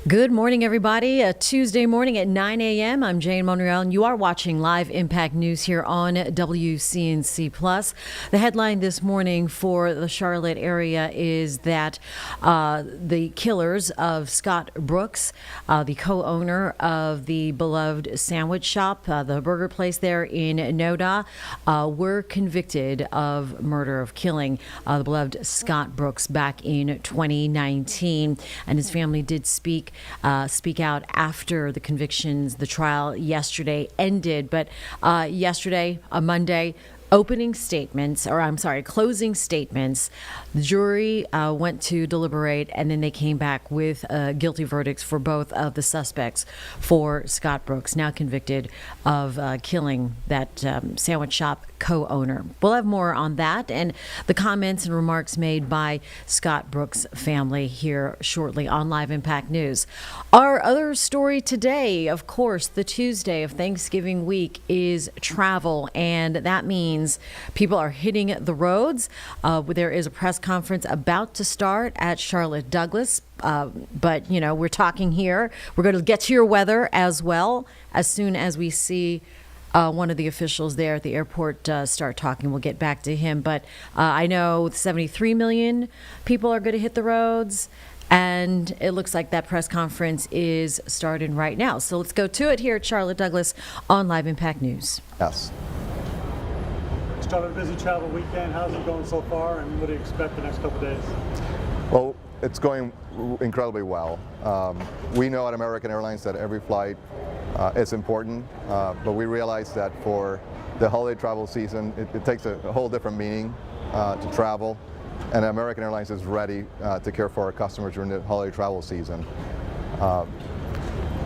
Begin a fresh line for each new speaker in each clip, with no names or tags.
Good morning, everybody. A Tuesday morning at 9 a.m. I'm Jane Monreal, and you are watching Live Impact News here on WCNC Plus. The headline this morning for the Charlotte area is that the killers of Scott Brooks, the co-owner of the beloved sandwich shop, the burger place there in Noda, were convicted of murder, of killing the beloved Scott Brooks back in 2019. And his family did speak out after the convictions. The trial yesterday ended, but yesterday, on Monday, closing statements. The jury went to deliberate, and then they came back with guilty verdicts for both of the suspects for Scott Brooks, now convicted of killing that sandwich shop co-owner. We'll have more on that and the comments and remarks made by Scott Brooks' family here shortly on Live Impact News. Our other story today, of course, the Tuesday of Thanksgiving week, is travel, and that means people are hitting the roads. There is a press conference about to start at Charlotte Douglas. But, you know, we're talking here. We're going to get to your weather as well as soon as we see one of the officials there at the airport start talking. We'll get back to him. But I know 73 million people are going to hit the roads. And it looks like that press conference is starting right now. So let's go to it here at Charlotte Douglas on Live Impact News.
Yes.
Started a busy travel weekend. How's it going so far, and what do you expect the next couple of days?
Well, it's going incredibly well. We know at American Airlines that every flight is important, but we realize that for the holiday travel season, it takes a whole different meaning to travel, and American Airlines is ready to care for our customers during the holiday travel season.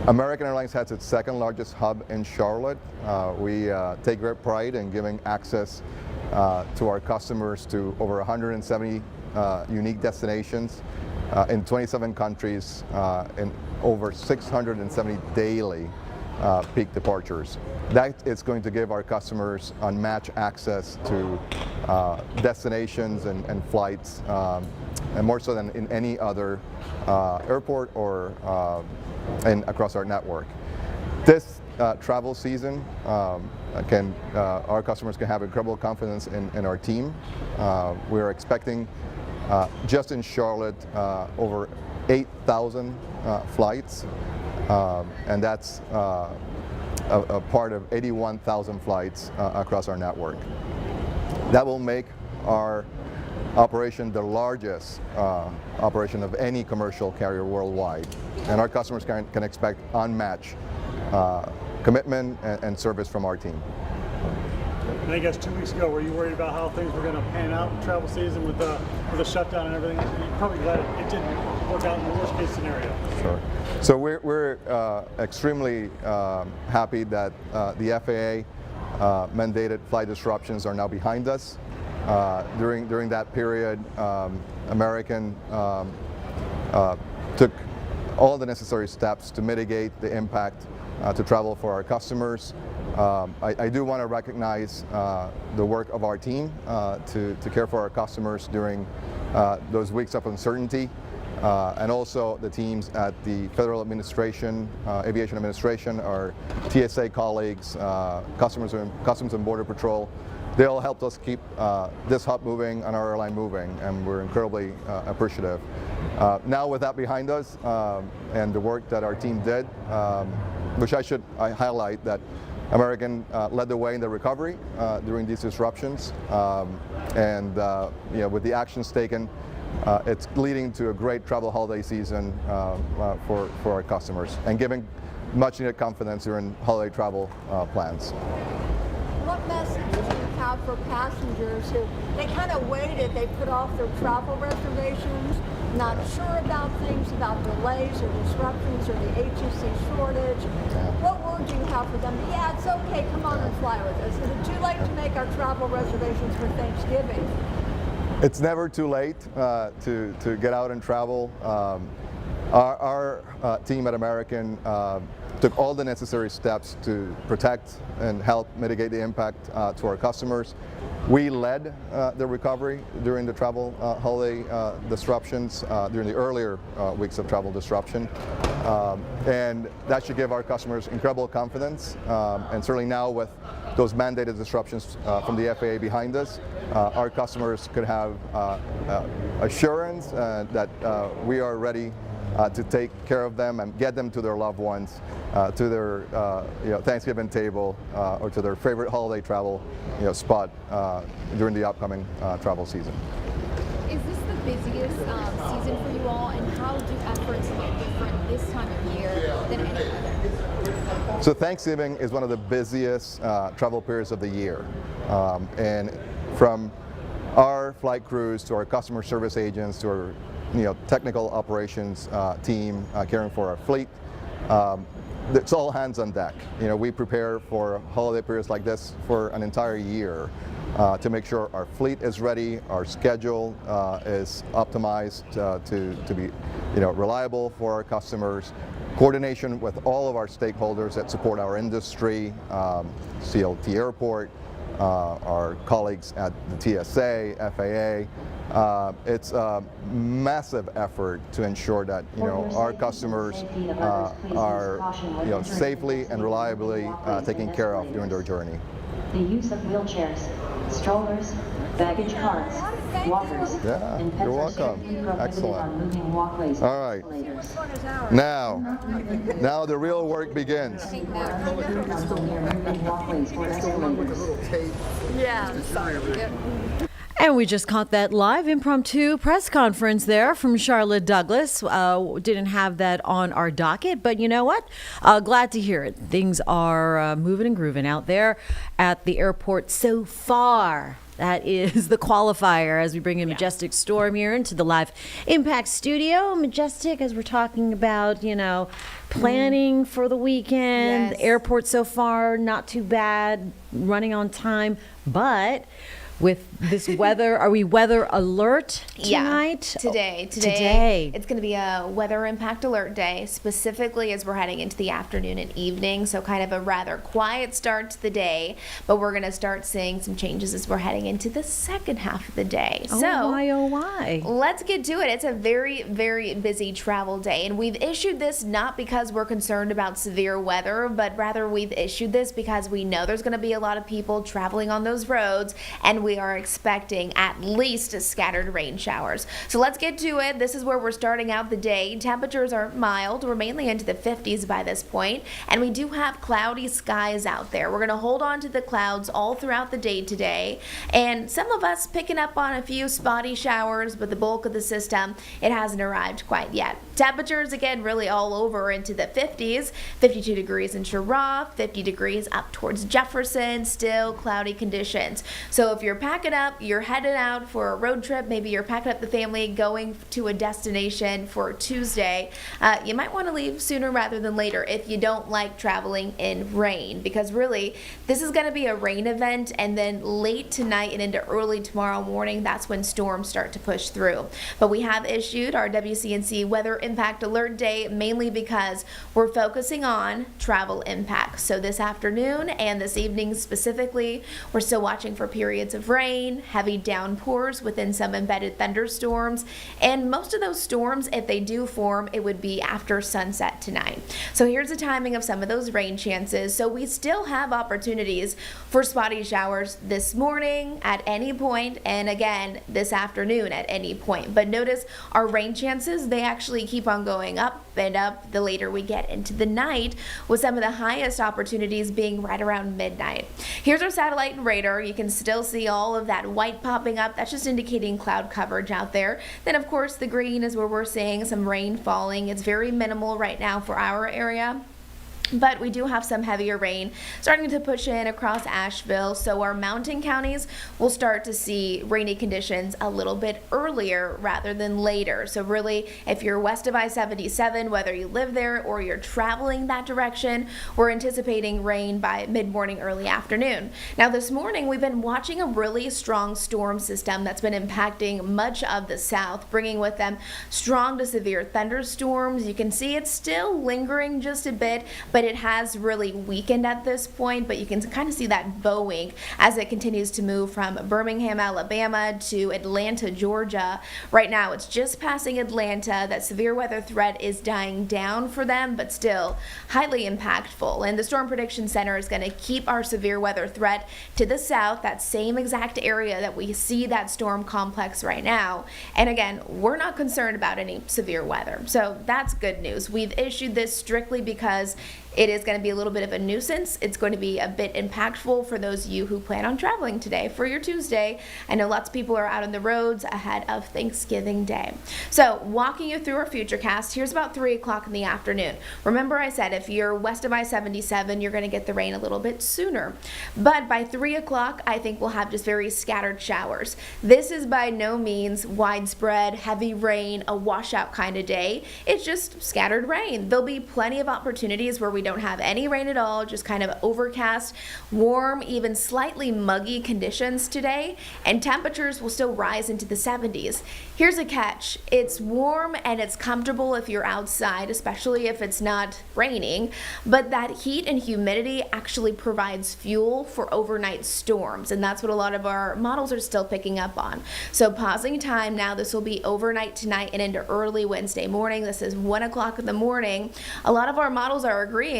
American Airlines has its second largest hub in Charlotte. We take great pride in giving access to our customers to over 170 unique destinations in 27 countries and over 670 daily peak departures. That is going to give our customers unmatched access to destinations and flights, and more so than in any other airport or across our network. This travel season, our customers can have incredible confidence in our team. We're expecting just in Charlotte over 8,000 flights, and that's a part of 81,000 flights across our network. That will make our operation the largest operation of any commercial carrier worldwide, and our customers can expect unmatched commitment and service from our team.
And I guess 2 weeks ago, were you worried about how things were going to pan out in travel season with the shutdown and everything? You're probably glad it didn't work out in the worst case scenario.
Sure. So we're extremely happy that the FAA mandated flight disruptions are now behind us. During that period, American took all the necessary steps to mitigate the impact to travel for our customers. I do want to recognize the work of our team to care for our customers during those weeks of uncertainty, and also the teams at the Federal Administration, Aviation Administration, our TSA colleagues, Customs and Border Patrol. They all helped us keep this hub moving and our airline moving, and we're incredibly appreciative. Now with that behind us and the work that our team did, which I highlight that American led the way in the recovery during these disruptions, and with the actions taken, it's leading to a great travel holiday season for our customers and giving much needed confidence during holiday travel plans.
What message do you have for passengers who they kind of waited, they put off their travel reservations, not sure about things, about delays or disruptions or the ATC shortage? What word do you have for them? Yeah, it's okay, come on and fly with us. Is it too late to make our travel reservations for Thanksgiving?
It's never too late to get out and travel. Our team at American took all the necessary steps to protect and help mitigate the impact to our customers. We led the recovery during the travel holiday disruptions, during the earlier weeks of travel disruption. And that should give our customers incredible confidence. And certainly now with those mandated disruptions from the FAA behind us, our customers could have assurance that we are ready to take care of them and get them to their loved ones, to their Thanksgiving table, or to their favorite holiday travel spot during the upcoming travel season.
Is this the busiest season for you all, and how do efforts look different this time of year than any other?
So Thanksgiving is one of the busiest travel periods of the year, and from our flight crews to our customer service agents to our technical operations team caring for our fleet, it's all hands on deck. We prepare for holiday periods like this for an entire year to make sure our fleet is ready, our schedule is optimized to be reliable for our customers. Coordination with all of our stakeholders that support our industry, CLT Airport, our colleagues at the TSA, FAA. It's a massive effort to ensure that our customers are safely and reliably taken care of during their journey.
The use of wheelchairs, strollers, baggage carts,
Thank
walkers.
you.
Yeah,
And pets
you're
are
welcome.
safely prohibited
Excellent.
on moving walkways.
All right.
Escalators.
Which one is ours?
Now the real work begins.
Moving walkways or escalators.
Yeah, I'm sorry. Yep.
And we just caught that live impromptu press conference there from Charlotte Douglas. Didn't have that on our docket, but you know what? Glad to hear it. Things are moving and grooving out there at the airport so far. That is the qualifier as we bring in Majestic Storm here into the live Impact studio. Majestic, as we're talking about, planning for the weekend.
Yes.
The airport so far, not too bad, running on time, but with this weather, are we weather alert tonight?
Today.
Today.
It's going to be a weather impact alert day, specifically as we're heading into the afternoon and evening. So kind of a rather quiet start to the day, but we're going to start seeing some changes as we're heading into the second half of the day.
Oh,
So
why, oh, why?
let's get to it. It's a very, very busy travel day, and we've issued this not because we're concerned about severe weather, but rather we've issued this because we know there's going to be a lot of people traveling on those roads, and we are expecting at least scattered rain showers. So let's get to it. This is where we're starting out the day. Temperatures are mild. We're mainly into the 50s by this point, and we do have cloudy skies out there. We're going to hold on to the clouds all throughout the day today, and some of us picking up on a few spotty showers, but the bulk of the system, it hasn't arrived quite yet. Temperatures, again, really all over into the 50s, 52 degrees in Chirag, 50 degrees up towards Jefferson, still cloudy conditions. So if you're packing up, you're headed out for a road trip, maybe you're packing up the family, going to a destination for Tuesday, you might want to leave sooner rather than later if you don't like traveling in rain, because really, this is going to be a rain event, and then late tonight and into early tomorrow morning, that's when storms start to push through. But we have issued our WCNC Weather Impact Alert Day mainly because we're focusing on travel impacts. So this afternoon and this evening specifically, we're still watching for periods of rain, heavy downpours within some embedded thunderstorms, and most of those storms, if they do form, it would be after sunset tonight. So here's the timing of some of those rain chances. So we still have opportunities for spotty showers this morning at any point, and again this afternoon at any point. But notice our rain chances, they actually keep on going up and up the later we get into the night, with some of the highest opportunities being right around midnight. Here's our satellite and radar. You can still see all of that white popping up. That's just indicating cloud coverage out there. Then of course the green is where we're seeing some rain falling. It's very minimal right now for our area, but we do have some heavier rain starting to push in across Asheville, so our mountain counties will start to see rainy conditions a little bit earlier rather than later. So really, if you're west of I-77, whether you live there or you're traveling that direction, we're anticipating rain by mid-morning, early afternoon. Now this morning, we've been watching a really strong storm system that's been impacting much of the south, bringing with them strong to severe thunderstorms. You can see it's still lingering just a bit, but it has really weakened at this point, but you can kind of see that bowing as it continues to move from Birmingham, Alabama to Atlanta, Georgia. Right now, it's just passing Atlanta. That severe weather threat is dying down for them, but still highly impactful. And the Storm Prediction Center is going to keep our severe weather threat to the south, that same exact area that we see that storm complex right now. And again, we're not concerned about any severe weather. So that's good news. We've issued this strictly because it is going to be a little bit of a nuisance. It's going to be a bit impactful for those of you who plan on traveling today for your Tuesday. I know lots of people are out on the roads ahead of Thanksgiving Day. So walking you through our futurecast, here's about 3 o'clock in the afternoon. Remember I said if you're west of I-77, you're going to get the rain a little bit sooner. But by 3 o'clock, I think we'll have just very scattered showers. This is by no means widespread, heavy rain, a washout kind of day. It's just scattered rain. There'll be plenty of opportunities where we don't have any rain at all, just kind of overcast, warm, even slightly muggy conditions today, and temperatures will still rise into the 70s. Here's a catch. It's warm and it's comfortable if you're outside, especially if it's not raining, but that heat and humidity actually provides fuel for overnight storms, and that's what a lot of our models are still picking up on. So pausing time now, this will be overnight tonight and into early Wednesday morning. This is 1 o'clock in the morning. A lot of our models are agreeing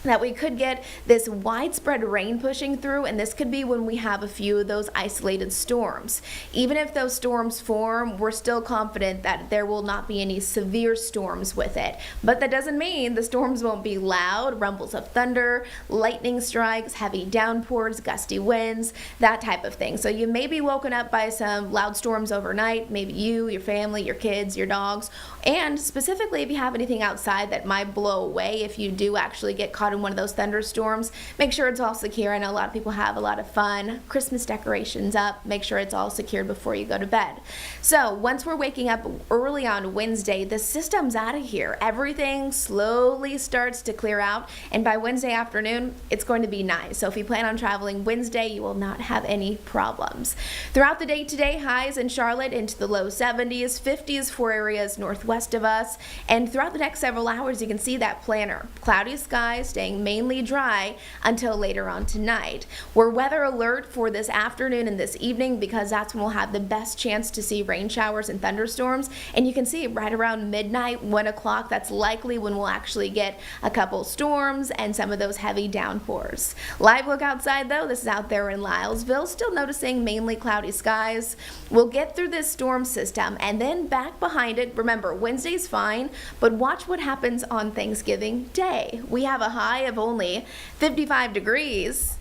that we could get this widespread rain pushing through, and this could be when we have a few of those isolated storms. Even if those storms form, we're still confident that there will not be any severe storms with it. But that doesn't mean the storms won't be loud, rumbles of thunder, lightning strikes, heavy downpours, gusty winds, that type of thing. So you may be woken up by some loud storms overnight, maybe you, your family, your kids, your dogs, and specifically if you have anything outside that might blow away if you do actually get caught in one of those thunderstorms. Make sure it's all secure. I know a lot of people have a lot of fun Christmas decorations up. Make sure it's all secured before you go to bed. So once we're waking up early on Wednesday, the system's out of here. Everything slowly starts to clear out, and by Wednesday afternoon, it's going to be nice. So if you plan on traveling Wednesday, you will not have any problems. Throughout the day today, highs in Charlotte into the low 70s, 50s for areas northwest of us, and throughout the next several hours, you can see that planner. Cloudy skies, staying mainly dry until later on tonight. We're weather alert for this afternoon and this evening because that's when we'll have the best chance to see rain showers and thunderstorms. And you can see right around midnight, 1 o'clock, that's likely when we'll actually get a couple storms and some of those heavy downpours. Live look outside though, this is out there in Lylesville, still noticing mainly cloudy skies. We'll get through this storm system and then back behind it. Remember, Wednesday's fine, but watch what happens on Thanksgiving Day. We have a high of only 55 degrees.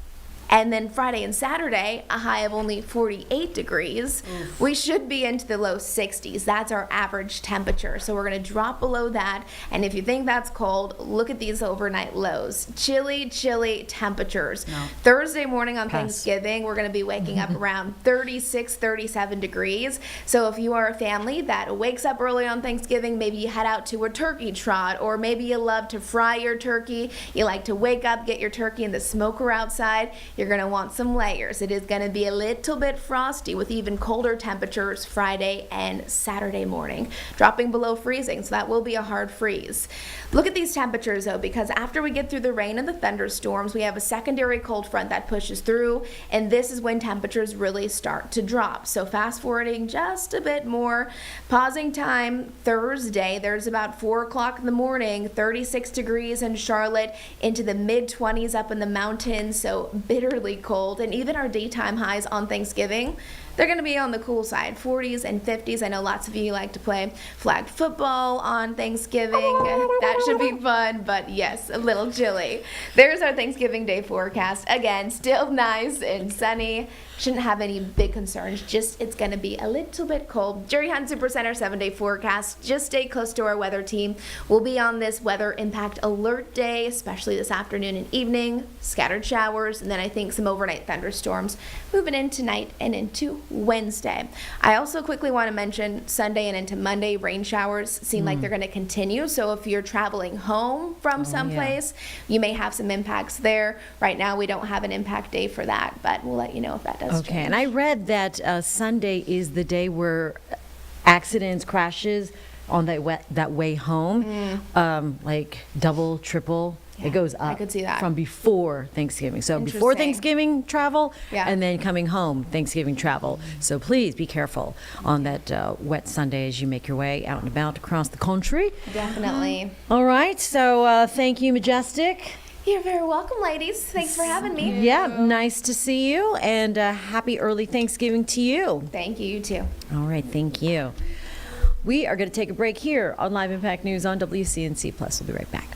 And then Friday and Saturday, a high of only 48 degrees. We should be into the low 60s. That's our average temperature. So we're going to drop below that. And if you think that's cold, look at these overnight lows. Chilly, chilly temperatures.
No.
Thursday morning on
Pass.
Thanksgiving, we're going to be waking up around 36, 37 degrees. So if you are a family that wakes up early on Thanksgiving, maybe you head out to a turkey trot, or maybe you love to fry your turkey, you like to wake up, get your turkey in the smoker outside, you're going to want some layers. It is going to be a little bit frosty with even colder temperatures Friday and Saturday morning, dropping below freezing, so that will be a hard freeze. Look at these temperatures though, because after we get through the rain and the thunderstorms, we have a secondary cold front that pushes through, and this is when temperatures really start to drop. So fast forwarding just a bit more, pausing time Thursday, there's about 4 o'clock in the morning, 36 degrees in Charlotte, into the mid-20s up in the mountains, so bitterly cold. And even our daytime highs on Thanksgiving, they're going to be on the cool side, 40s and 50s. I know lots of you like to play flag football on Thanksgiving. That should be fun, but yes, a little chilly. There's our Thanksgiving Day forecast. Again, still nice and sunny. Shouldn't have any big concerns, just it's going to be a little bit cold. Jerry Hunt Supercenter 7-day forecast. Just stay close to our weather team. We'll be on this weather impact alert day, especially this afternoon and evening. Scattered showers, and then I think some overnight thunderstorms moving in tonight and into Wednesday. I also quickly want to mention Sunday and into Monday, rain showers seem like they're going to continue. So if you're traveling home from someplace, you may have some impacts there. Right now, we don't have an impact day for that, but we'll let you know if that does
Okay,
change.
and I read that Sunday is the day where accidents, crashes on that way home, like double, triple.
Yeah,
It goes
I
up
could see that.
from before Thanksgiving. So before
Interesting.
Thanksgiving travel,
Yeah.
and then coming home Thanksgiving travel. So please be careful on that wet Sunday as you make your way out and about across the country.
Definitely.
All right, so thank you, Majestic.
You're very welcome, ladies. Thanks for having me.
Yeah, nice to see you, and happy early Thanksgiving to you.
Thank you, you too.
All right, thank you. We are going to take a break here on Live Impact News on WCNC Plus. We'll be right back.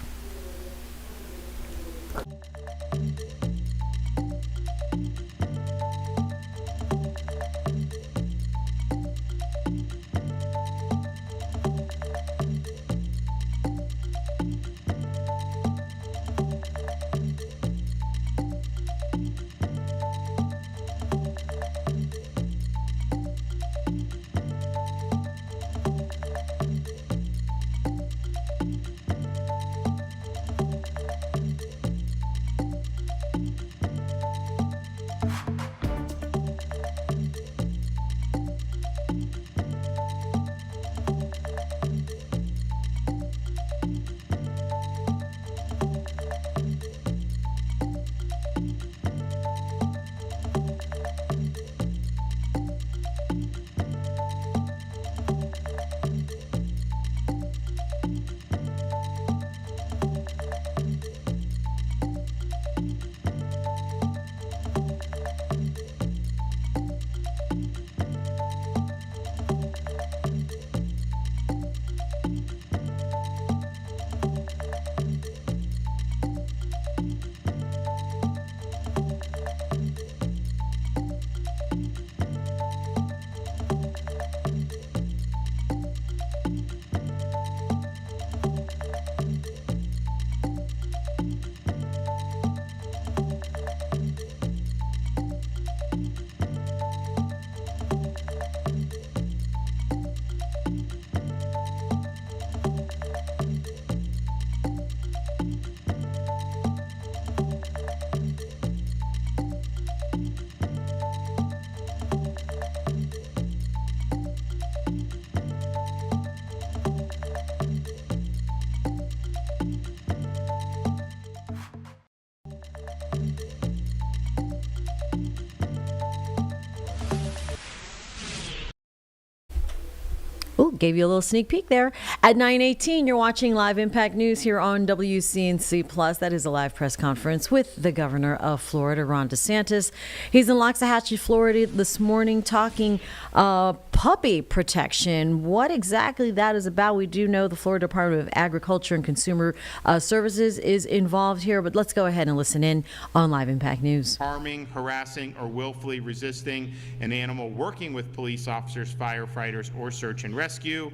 gave you a little sneak peek there. At 9:18, you're watching Live Impact News here on WCNC Plus. That is a live press conference with the governor of Florida, Ron DeSantis. He's in Loxahatchee, Florida this morning talking puppy protection. What exactly that is about, we do know the Florida Department of Agriculture and Consumer Services is involved here, but let's go ahead and listen in on Live Impact News.
Harming, harassing, or willfully resisting an animal working with police officers, firefighters, or search and rescue.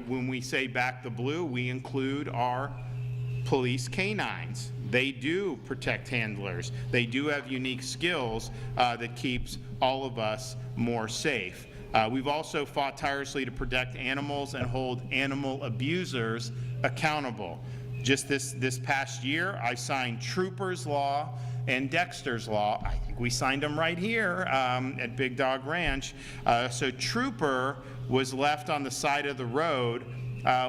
When we say back the blue, we include our police canines. They do protect handlers. They do have unique skills that keeps all of us more safe. We've also fought tirelessly to protect animals and hold animal abusers accountable. Just this past year, I signed Troopers Law and Dexter's Law. I think we signed them right here at Big Dog Ranch. So Trooper was left on the side of the road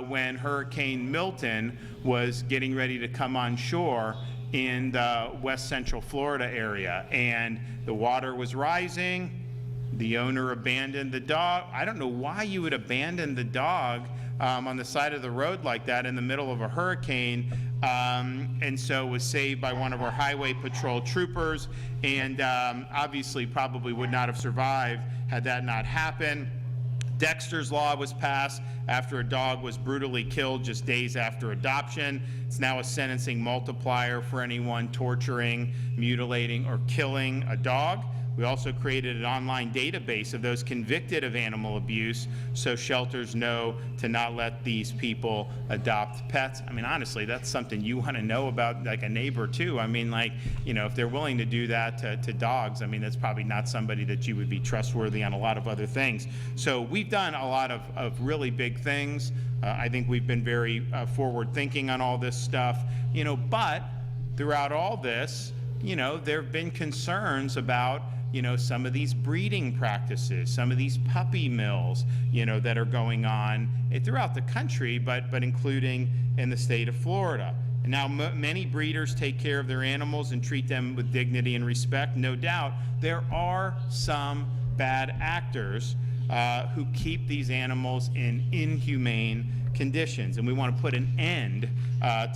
when Hurricane Milton was getting ready to come on shore in the West Central Florida area, and the water was rising. The owner abandoned the dog. I don't know why you would abandon the dog on the side of the road like that in the middle of a hurricane, and so was saved by one of our highway patrol troopers, and obviously probably would not have survived had that not happened. Dexter's Law was passed after a dog was brutally killed just days after adoption. It's now a sentencing multiplier for anyone torturing, mutilating, or killing a dog. We also created an online database of those convicted of animal abuse so shelters know to not let these people adopt pets. I mean, honestly, that's something you want to know about, like a neighbor too. I mean, like, if they're willing to do that to dogs, I mean, that's probably not somebody that you would be trustworthy on a lot of other things. So we've done a lot of really big things. I think we've been very forward thinking on all this stuff, but throughout all this, there have been concerns about some of these breeding practices, some of these puppy mills, that are going on throughout the country, but including in the state of Florida. And now many breeders take care of their animals and treat them with dignity and respect. No doubt, there are some bad actors who keep these animals in inhumane conditions, and we want to put an end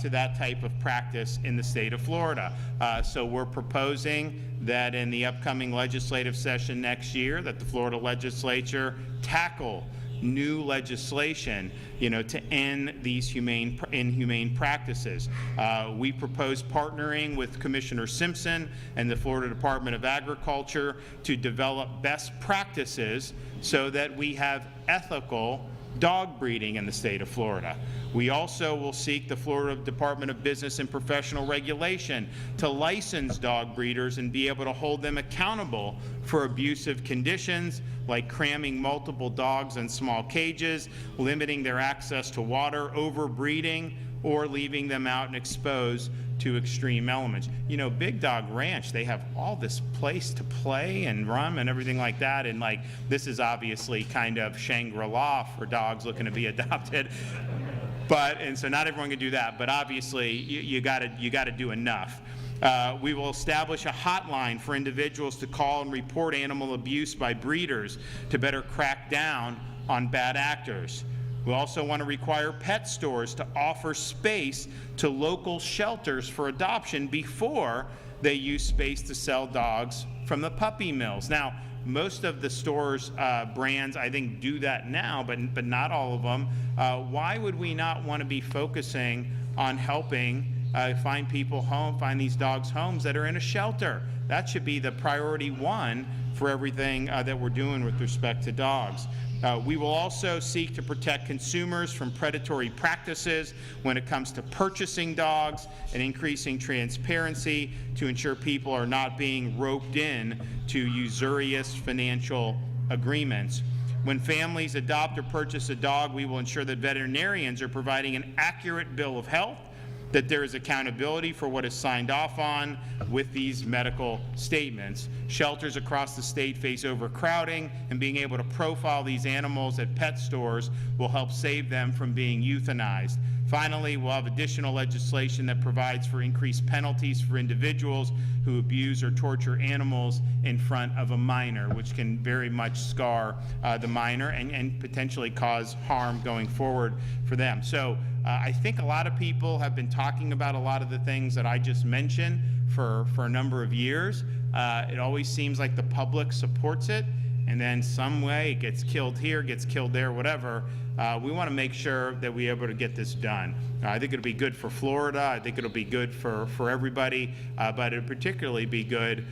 to that type of practice in the state of Florida. So we're proposing that in the upcoming legislative session next year, that the Florida legislature tackle new legislation, to end these inhumane practices. We propose partnering with Commissioner Simpson and the Florida Department of Agriculture to develop best practices so that we have ethical dog breeding in the state of Florida. We also will seek the Florida Department of Business and Professional Regulation to license dog breeders and be able to hold them accountable for abusive conditions like cramming multiple dogs in small cages, limiting their access to water, overbreeding, or leaving them out and exposed to extreme elements. Big Dog Ranch, they have all this place to play and run and everything like that, and this is obviously kind of Shangri-La for dogs looking to be adopted. And so not everyone can do that, but obviously you got to do enough. We will establish a hotline for individuals to call and report animal abuse by breeders to better crack down on bad actors. We also want to require pet stores to offer space to local shelters for adoption before they use space to sell dogs from the puppy mills. Now, most of the stores' brands, I think, do that now, but not all of them. Why would we not want to be focusing on helping find these dogs homes that are in a shelter? That should be the priority one for everything that we're doing with respect to dogs. We will also seek to protect consumers from predatory practices when it comes to purchasing dogs and increasing transparency to ensure people are not being roped in to usurious financial agreements. When families adopt or purchase a dog, we will ensure that veterinarians are providing an accurate bill of health, that there is accountability for what is signed off on with these medical statements. Shelters across the state face overcrowding, and being able to profile these animals at pet stores will help save them from being euthanized. Finally, we'll have additional legislation that provides for increased penalties for individuals who abuse or torture animals in front of a minor, which can very much scar the minor and potentially cause harm going forward for them. So I think a lot of people have been talking about a lot of the things that I just mentioned for a number of years. It always seems like the public supports it, and then some way it gets killed here, gets killed there, whatever. We want to make sure that we're able to get this done. I think it'll be good for Florida. I think it'll be good for everybody, but it'll particularly be good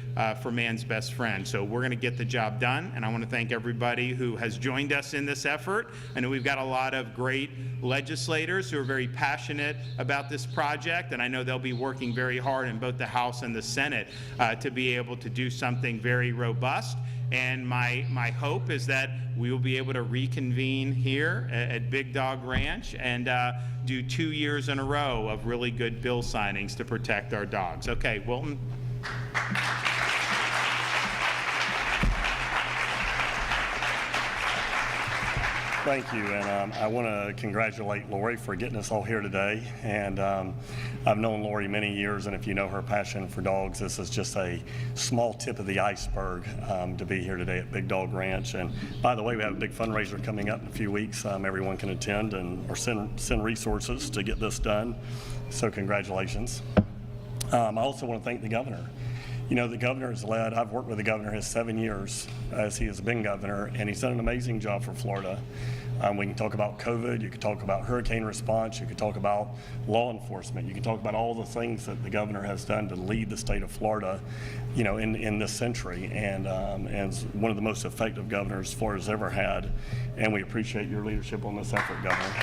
for man's best friend. So we're going to get the job done, and I want to thank everybody who has joined us in this effort. I know we've got a lot of great legislators who are very passionate about this project, and I know they'll be working very hard in both the House and the Senate to be able to do something very robust. And my hope is that we will be able to reconvene here at Big Dog Ranch and do 2 years in a row of really good bill signings to protect our dogs. Okay, Wilton.
Thank you, and I want to congratulate Lori for getting us all here today. And I've known Lori many years, and if you know her passion for dogs, this is just a small tip of the iceberg to be here today at Big Dog Ranch. And by the way, we have a big fundraiser coming up in a few weeks. Everyone can attend or send resources to get this done. So congratulations. I also want to thank the governor. You know, the governor has led, I've worked with the governor his 7 years as he has been governor, and he's done an amazing job for Florida. We can talk about COVID, you can talk about hurricane response, you can talk about law enforcement, you can talk about all the things that the governor has done to lead the state of Florida, you know, in this century, and it's one of the most effective governors Florida's ever had, and we appreciate your leadership on this effort, Governor.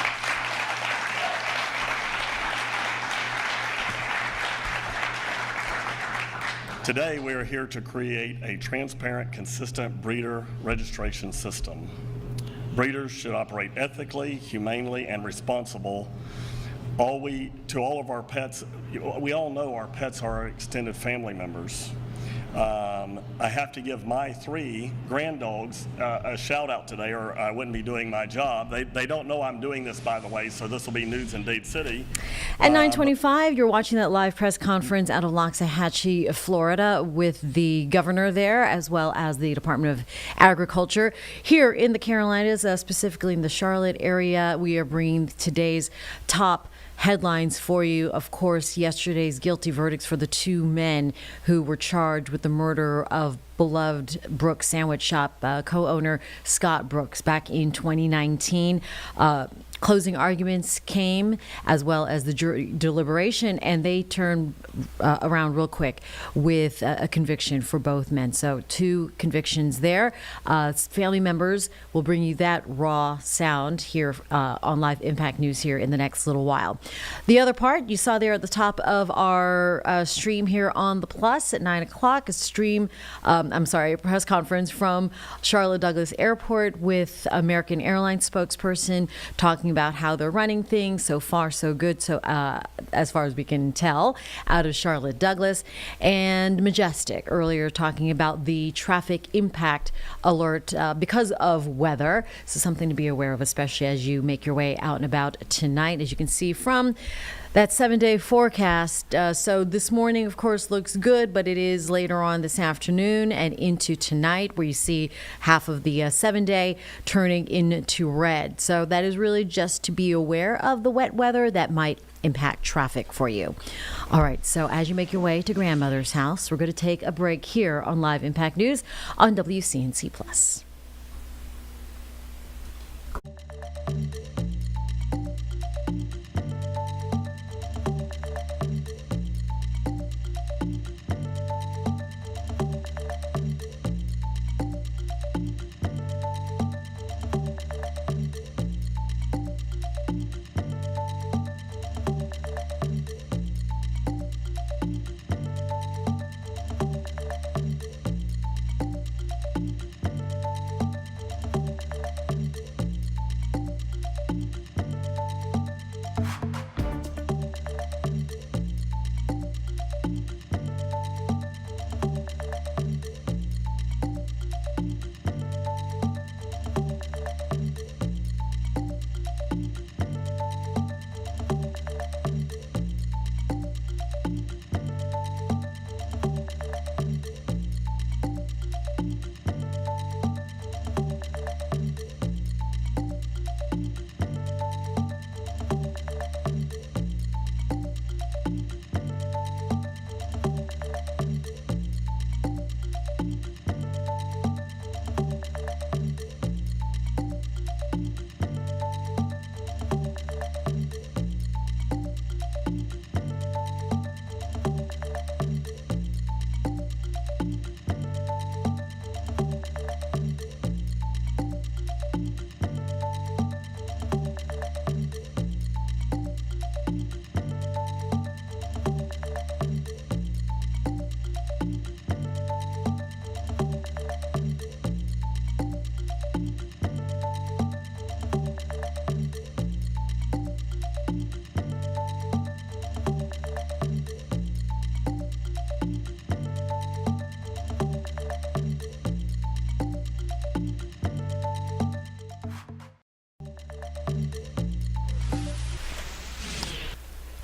Today, we are here to create a transparent, consistent breeder registration system. Breeders should operate ethically, humanely, and responsible. To all of our pets, we all know our pets are our extended family members. I have to give my 3 grand dogs a shout out today, or I wouldn't be doing my job. They don't know I'm doing this, by the way, so this will be news in Dade City.
At 9:25, you're watching that live press conference out of Loxahatchee, Florida, with the governor there, as well as the Department of Agriculture. Here in the Carolinas, specifically in the Charlotte area, we are bringing today's top headlines for you. Of course, yesterday's guilty verdicts for the 2 men who were charged with the murder of beloved Brooks Sandwich Shop co-owner Scott Brooks back in 2019. Closing arguments came, as well as the jury deliberation, and they turned around real quick with a conviction for both men. So 2 convictions there. Family members will bring you that raw sound here on Live Impact News here in the next little while. The other part you saw there at the top of our stream here on the Plus at 9 o'clock, a press conference from Charlotte Douglas Airport with American Airlines spokesperson talking about how they're running things. So far, so good. So as far as we can tell, out of Charlotte Douglas. And Majestic earlier talking about the traffic impact alert because of weather. So something to be aware of, especially as you make your way out and about tonight, as you can see from that 7-day forecast. So this morning, of course, looks good, but it is later on this afternoon and into tonight where you see half of the 7-day turning into red. So that is really just to be aware of the wet weather that might impact traffic for you. All right, so as you make your way to grandmother's house, we're going to take a break here on Live Impact News on WCNC Plus.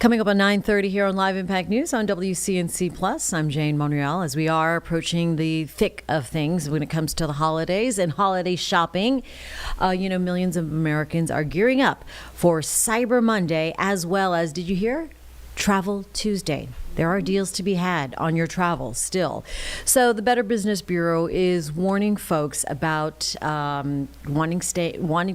Coming up on 9:30 here on Live Impact News on WCNC Plus. I'm Jane Monreal. As we are approaching the thick of things when it comes to the holidays and holiday shopping, millions of Americans are gearing up for Cyber Monday, as well as, did you hear? Travel Tuesday. There are deals to be had on your travel still. So the Better Business Bureau is warning folks about wanting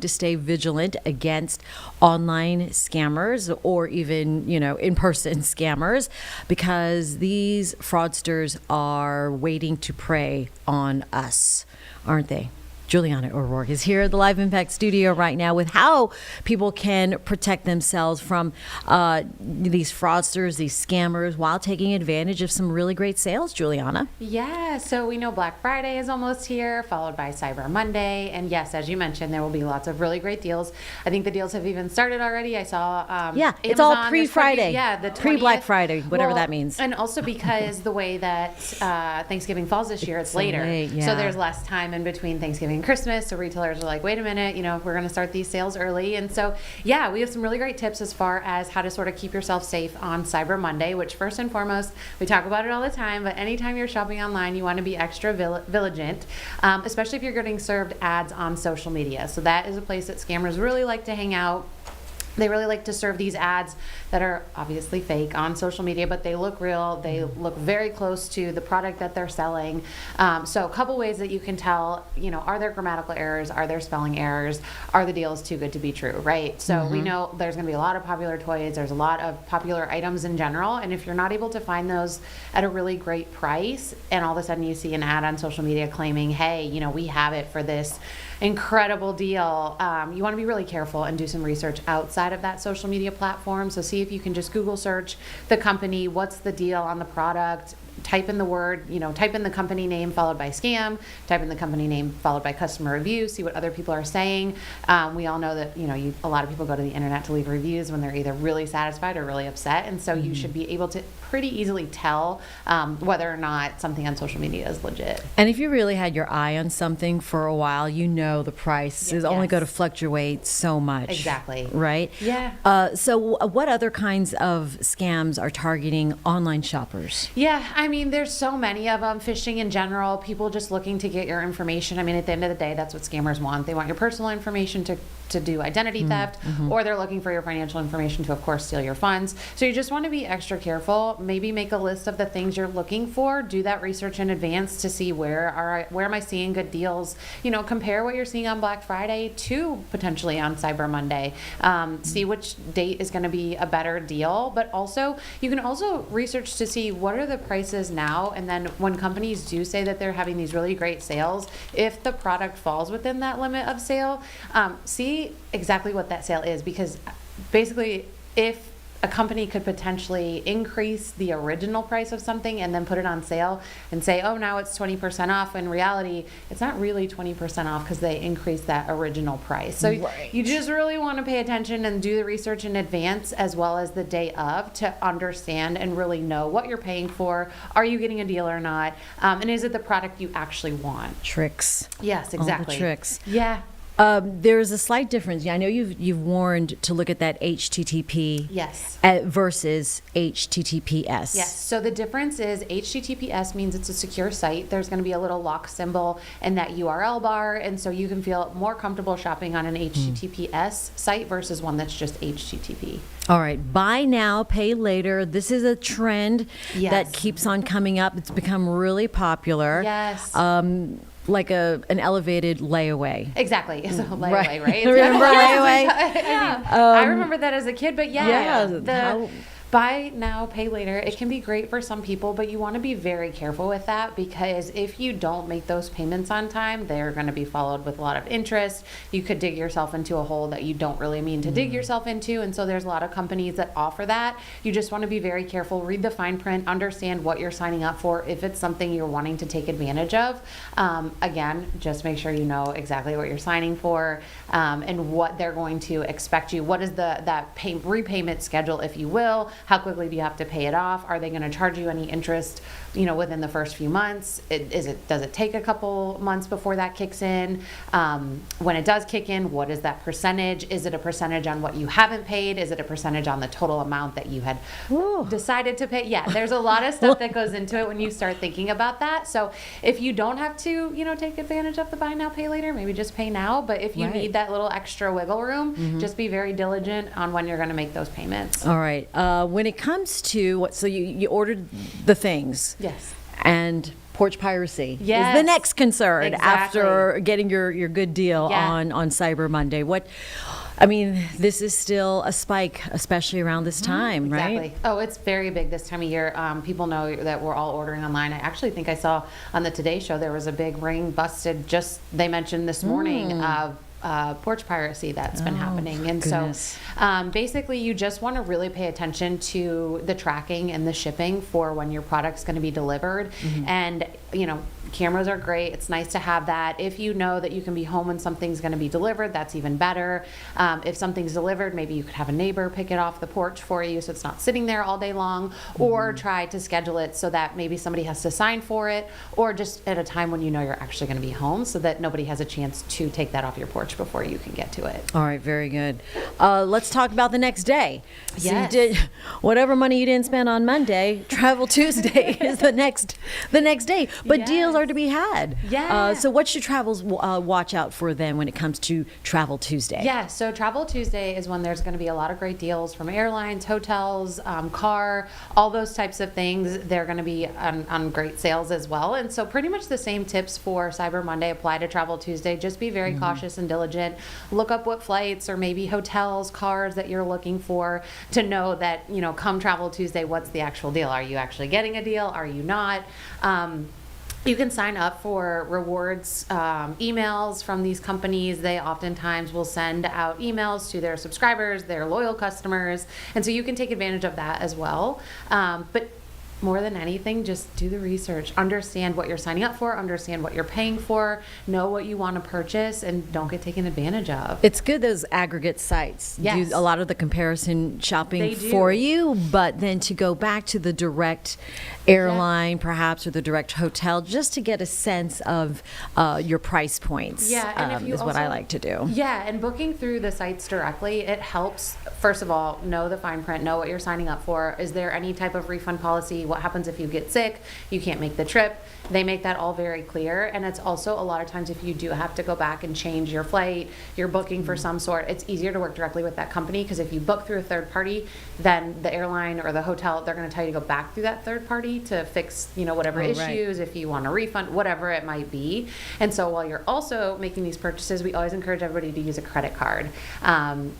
to stay vigilant against online scammers or even, in-person scammers, because these fraudsters are waiting to prey on us, aren't they? Juliana O'Rourke is here at the Live Impact studio right now with how people can protect themselves from these fraudsters, these scammers, while taking advantage of some really great sales, Juliana.
Yeah, so we know Black Friday is almost here, followed by Cyber Monday. And yes, as you mentioned, there will be lots of really great deals. I think the deals have even started already. I saw
it's all
Amazon,
pre-Friday.
Yeah, the 20th.
Pre-Black Friday, whatever that means.
And also because the way that Thanksgiving falls this year, it's
so
later.
late, yeah.
So there's less time in between Thanksgiving and Christmas. So retailers are like, wait a minute, we're going to start these sales early. And so, yeah, we have some really great tips as far as how to sort of keep yourself safe on Cyber Monday, which first and foremost, we talk about it all the time, but anytime you're shopping online, you want to be extra vigilant, especially if you're getting served ads on social media. So that is a place that scammers really like to hang out. They really like to serve these ads that are obviously fake on social media, but they look real. They look very close to the product that they're selling. So a couple ways that you can tell, are there grammatical errors? Are there spelling errors? Are the deals too good to be true, right? So we know there's going to be a lot of popular toys. There's a lot of popular items in general. And if you're not able to find those at a really great price, and all of a sudden you see an ad on social media claiming, hey, we have it for this incredible deal, you want to be really careful and do some research outside of that social media platform. So see if you can just Google search the company, what's the deal on the product, type in the word, type in the company name followed by scam, type in the company name followed by customer review, see what other people are saying. We all know that, a lot of people go to the internet to leave reviews when they're either really satisfied or really upset. And so you should be able to pretty easily tell whether or not something on social media is legit.
And if you really had your eye on something for a while, the price is only going to fluctuate so much.
Exactly.
Right?
Yeah.
So what other kinds of scams are targeting online shoppers?
Yeah, there's so many of them. Phishing in general, people just looking to get your information. At the end of the day, that's what scammers want. They want your personal information to do identity theft, or they're looking for your financial information to, of course, steal your funds. So you just want to be extra careful. Maybe make a list of the things you're looking for. Do that research in advance to see where am I seeing good deals. Compare what you're seeing on Black Friday to potentially on Cyber Monday. See which date is going to be a better deal. But also, you can also research to see what are the prices now, and then when companies do say that they're having these really great sales, if the product falls within that limit of sale, see exactly what that sale is, because basically if a company could potentially increase the original price of something and then put it on sale and say, oh, now it's 20% off. In reality, it's not really 20% off because they increased that original price. So you just really want to pay attention and do the research in advance as well as the day of to understand and really know what you're paying for. Are you getting a deal or not? And is it the product you actually want?
Tricks.
Yes, exactly.
All the tricks.
Yeah.
There's a slight difference. I know you've warned to look at that HTTP
Yes.
Versus HTTPS.
Yes. So the difference is HTTPS means it's a secure site. There's going to be a little lock symbol in that URL bar, and so you can feel more comfortable shopping on an HTTPS site versus one that's just HTTP.
All right. Buy now, pay later. This is a trend that keeps on coming up. It's become really popular.
Yes.
Like an elevated layaway.
Exactly. So layaway, right?
Remember layaway?
I remember that as a kid, but buy now, pay later. It can be great for some people, but you want to be very careful with that, because if you don't make those payments on time, they're going to be followed with a lot of interest. You could dig yourself into a hole that you don't really mean to dig yourself into. And so there's a lot of companies that offer that. You just want to be very careful, read the fine print, understand what you're signing up for if it's something you're wanting to take advantage of. Again, just make sure you know exactly what you're signing for and what they're going to expect you. What is that repayment schedule, if you will? How quickly do you have to pay it off? Are they going to charge you any interest, within the first few months? Does it take a couple months before that kicks in? When it does kick in, what is that percentage? Is it a percentage on what you haven't paid? Is it a percentage on the total amount that you had decided to pay? Yeah, there's a lot of stuff that goes into it when you start thinking about that. So if you don't have to, take advantage of the buy now, pay later, maybe just pay now. But if you
Right.
need that little extra wiggle room, just be very diligent on when you're going to make those payments.
All right. When it comes to what, so you ordered the things.
Yes.
And porch piracy is the
Yes.
next concern
Exactly.
after getting your good deal
Yeah.
on Cyber Monday. This is still a spike, especially around this time, right?
Exactly. Oh, it's very big this time of year. People know that we're all ordering online. I actually think I saw on the Today Show there was a big ring busted. They mentioned this morning of porch piracy that's been happening. And
goodness.
so basically you just want to really pay attention to the tracking and the shipping for when your product's going to be delivered. And, cameras are great. It's nice to have that. If you know that you can be home when something's going to be delivered, that's even better. If something's delivered, maybe you could have a neighbor pick it off the porch for you so it's not sitting there all day long, or try to schedule it so that maybe somebody has to sign for it, or just at a time when you know you're actually going to be home so that nobody has a chance to take that off your porch before you can get to it.
All right, very good. Let's talk about the next day. So
Yes.
you did whatever money you didn't spend on Monday, Travel Tuesday is the next day. But deals are to be had.
Yeah.
So what should travels watch out for then when it comes to Travel Tuesday?
Yeah, so Travel Tuesday is when there's going to be a lot of great deals from airlines, hotels, car, all those types of things. They're going to be on great sales as well. And so pretty much the same tips for Cyber Monday apply to Travel Tuesday. Just be very cautious and diligent. Look up what flights or maybe hotels, cars that you're looking for to know that, come Travel Tuesday, what's the actual deal? Are you actually getting a deal? Are you not? You can sign up for rewards emails from these companies. They oftentimes will send out emails to their subscribers, their loyal customers, and so you can take advantage of that as well. But more than anything, just do the research. Understand what you're signing up for, understand what you're paying for, know what you want to purchase, and don't get taken advantage of.
It's good those aggregate sites
Yes.
do a lot of the comparison shopping
They do.
for you, but then to go back to the direct airline perhaps or the direct hotel just to get a sense of your price points
Yeah, and if you
is what I
also-
like to do.
Yeah, and booking through the sites directly, it helps, first of all, know the fine print, know what you're signing up for. Is there any type of refund policy? What happens if you get sick? You can't make the trip. They make that all very clear. And it's also a lot of times if you do have to go back and change your flight, you're booking for some sort, it's easier to work directly with that company because if you book through a third party, then the airline or the hotel, they're going to tell you to go back through that third party to fix, whatever
Oh, right.
issues, if you want a refund, whatever it might be. And so while you're also making these purchases, we always encourage everybody to use a credit card.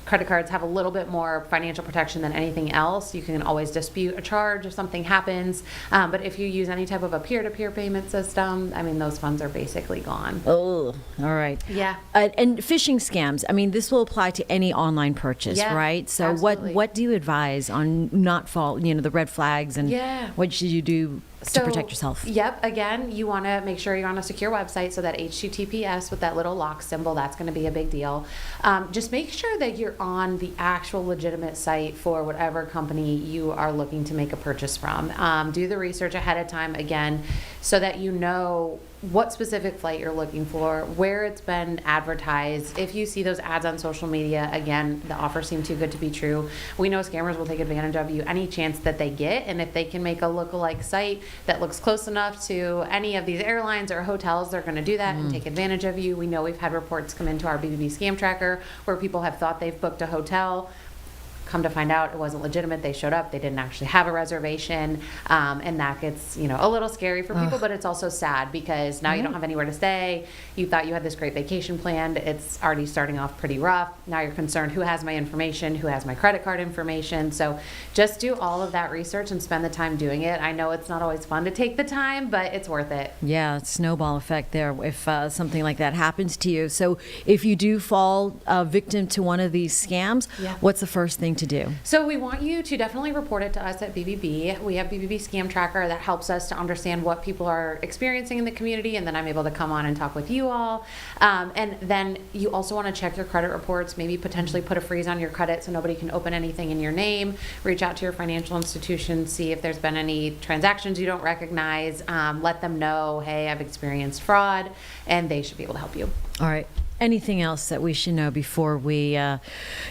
Credit cards have a little bit more financial protection than anything else. You can always dispute a charge if something happens. But if you use any type of a peer-to-peer payment system, those funds are basically gone.
Oh, all right.
Yeah.
And phishing scams. This will apply to any online purchase,
Yeah,
right? So
absolutely.
what do you advise on not fall? The red flags and
Yeah.
what should you do to protect yourself?
Yep. Again, you want to make sure you're on a secure website. So that HTTPS with that little lock symbol, that's going to be a big deal. Just make sure that you're on the actual legitimate site for whatever company you are looking to make a purchase from. Do the research ahead of time again, so that you know what specific flight you're looking for, where it's been advertised. If you see those ads on social media, again, the offers seem too good to be true. We know scammers will take advantage of you any chance that they get, and if they can make a lookalike site that looks close enough to any of these airlines or hotels, they're going to do that and take advantage of you. We know we've had reports come into our BBB scam tracker where people have thought they've booked a hotel. Come to find out it wasn't legitimate. They showed up, they didn't actually have a reservation, and that gets a little scary for people, but it's also sad because now you don't have anywhere to stay. You thought you had this great vacation planned. It's already starting off pretty rough. Now you're concerned, who has my information, who has my credit card information. So just do all of that research and spend the time doing it. I know it's not always fun to take the time, but it's worth it.
Yeah, snowball effect there if something like that happens to you. So if you do fall victim to one of these scams,
Yeah.
what's the first thing to do?
So we want you to definitely report it to us at BBB. We have BBB Scam Tracker that helps us to understand what people are experiencing in the community, and then I'm able to come on and talk with you all. And then you also want to check your credit reports, maybe potentially put a freeze on your credit so nobody can open anything in your name. Reach out to your financial institution, see if there's been any transactions you don't recognize. Let them know, hey, I've experienced fraud, and they should be able to help you.
All right. Anything else that we should know before we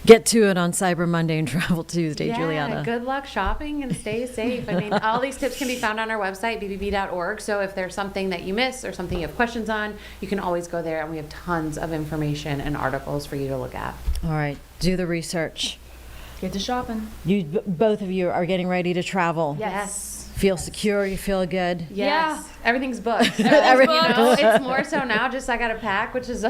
get to it on Cyber Monday and Travel Tuesday,
Yeah,
Juliana?
good luck shopping and stay safe. I mean, all these tips can be found on our website, bbb.org. So if there's something that you miss or something you have questions on, you can always go there, and we have tons of information and articles for you to look at.
All right. Do the research.
Get to shopping.
Both of you are getting ready to travel.
Yes.
Feel secure. You feel good.
Yes. Everything's booked.
Everything's
You know, it's more so now just I got to pack, which is a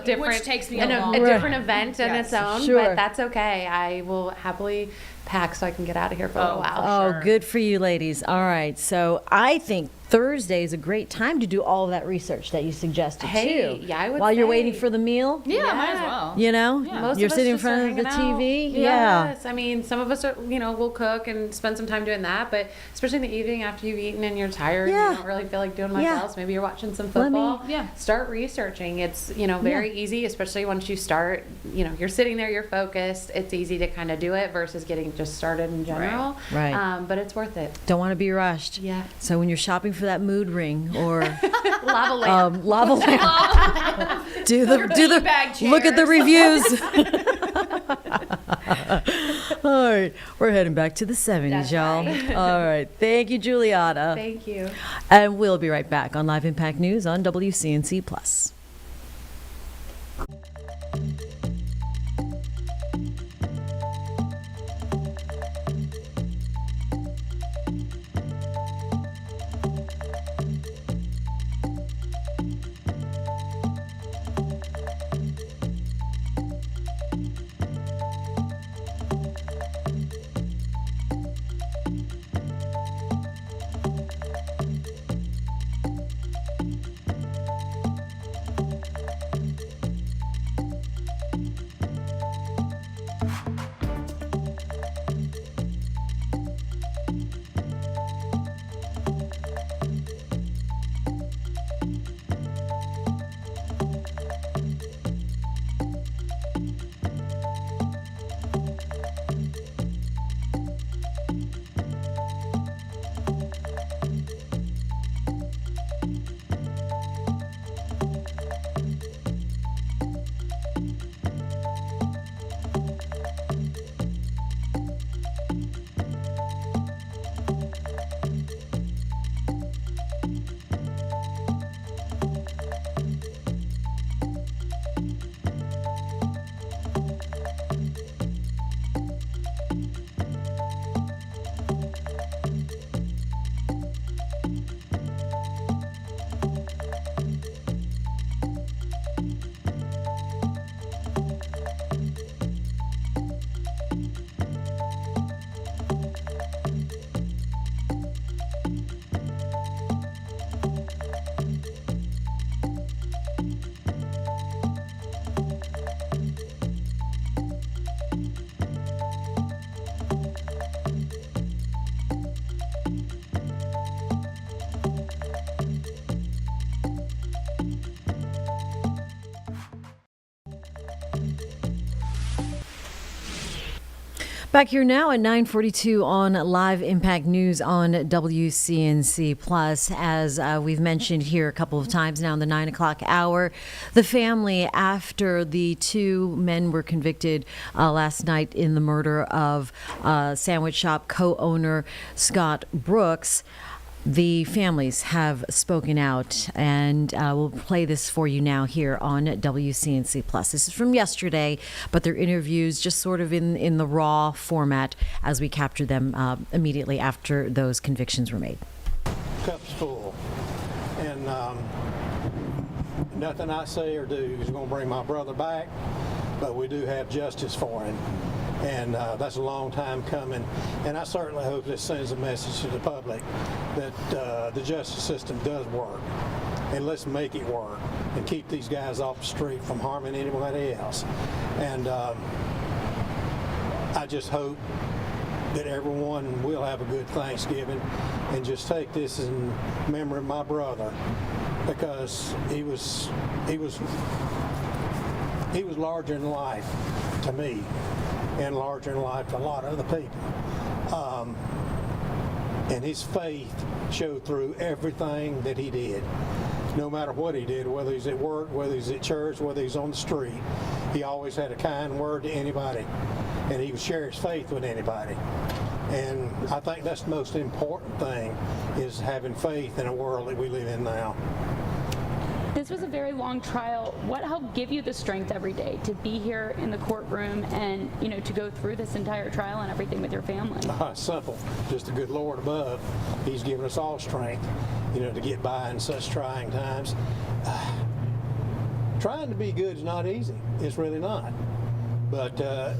different,
Which takes me
a
along.
different event in
Yes.
its own,
Sure.
but that's okay. I will happily pack so I can get out of here for a little while.
Oh,
Sure.
good for you, ladies. All right. So I think Thursday is a great time to do all of that research that you suggested
Hey,
too.
yeah, I would
While you're
say.
waiting for the meal.
Yeah,
Yeah.
might as well.
You know,
Most
you're
of us
sitting in
just are
front of the
hanging out.
TV. Yeah.
Yes. I mean, some of us are, will cook and spend some time doing that, but especially in the evening after you've eaten and you're tired,
Yeah.
you don't really feel like doing much
Yeah.
else. Maybe you're watching some
Let me-
football.
Yeah.
Start researching. It's, very easy, especially once you start, you're sitting there, you're focused. It's easy to kind of do it versus getting just started in general.
Right.
But it's worth it.
Don't want to be rushed.
Yeah.
So when you're shopping for that mood ring or
Lava lamp.
lava lamp, do the
beanbag
look at the
chairs.
reviews. All right, we're heading back to the 70s,
That's
y'all.
right.
All right, thank you, Juliana.
Thank you.
And we'll be right back on Live Impact News on WCNC Plus. Back here now at 9:42 on Live Impact News on WCNC Plus. As we've mentioned here a couple of times now in the 9 o'clock hour, the family, after the two men were convicted last night in the murder of sandwich shop co-owner Scott Brooks, the families have spoken out, and we'll play this for you now here on WCNC Plus. This is from yesterday, but they're interviews just sort of in the raw format as we captured them immediately after those convictions were made.
Cup's full, and nothing I say or do is going to bring my brother back, but we do have justice for him. And that's a long time coming, and I certainly hope this sends a message to the public that the justice system does work, and let's make it work and keep these guys off the street from harming anybody else. And I just hope that everyone will have a good Thanksgiving and just take this in memory of my brother, because he was larger in life to me and larger in life to a lot of other people. And his faith showed through everything that he did. No matter what he did, whether he's at work, whether he's at church, whether he's on the street, he always had a kind word to anybody, and he would share his faith with anybody. And I think that's the most important thing, is having faith in a world that we live in now.
This was a very long trial. What helped give you the strength every day to be here in the courtroom and, you know, to go through this entire trial and everything with your family?
Simple. Just the good Lord above. He's given us all strength, you know, to get by in such trying times. Trying to be good is not easy. It's really not. But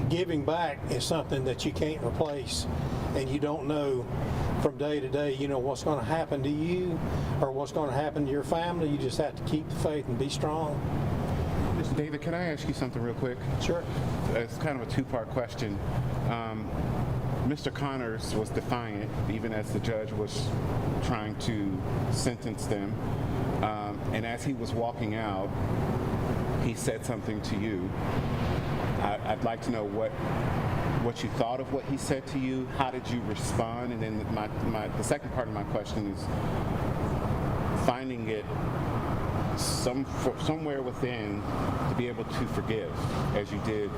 giving back is something that you can't replace, and you don't know from day to day, you know, what's going to happen to you or what's going to happen to your family. You just have to keep the faith and be strong.
David, can I ask you something real quick?
Sure.
It's kind of a two-part question. Mr. Connors was defiant, even as the judge was trying to sentence them. And as he was walking out, he said something to you. I'd like to know what you thought of what he said to you. How did you respond? And then the second part of my question is finding it somewhere within to be able to forgive, as you did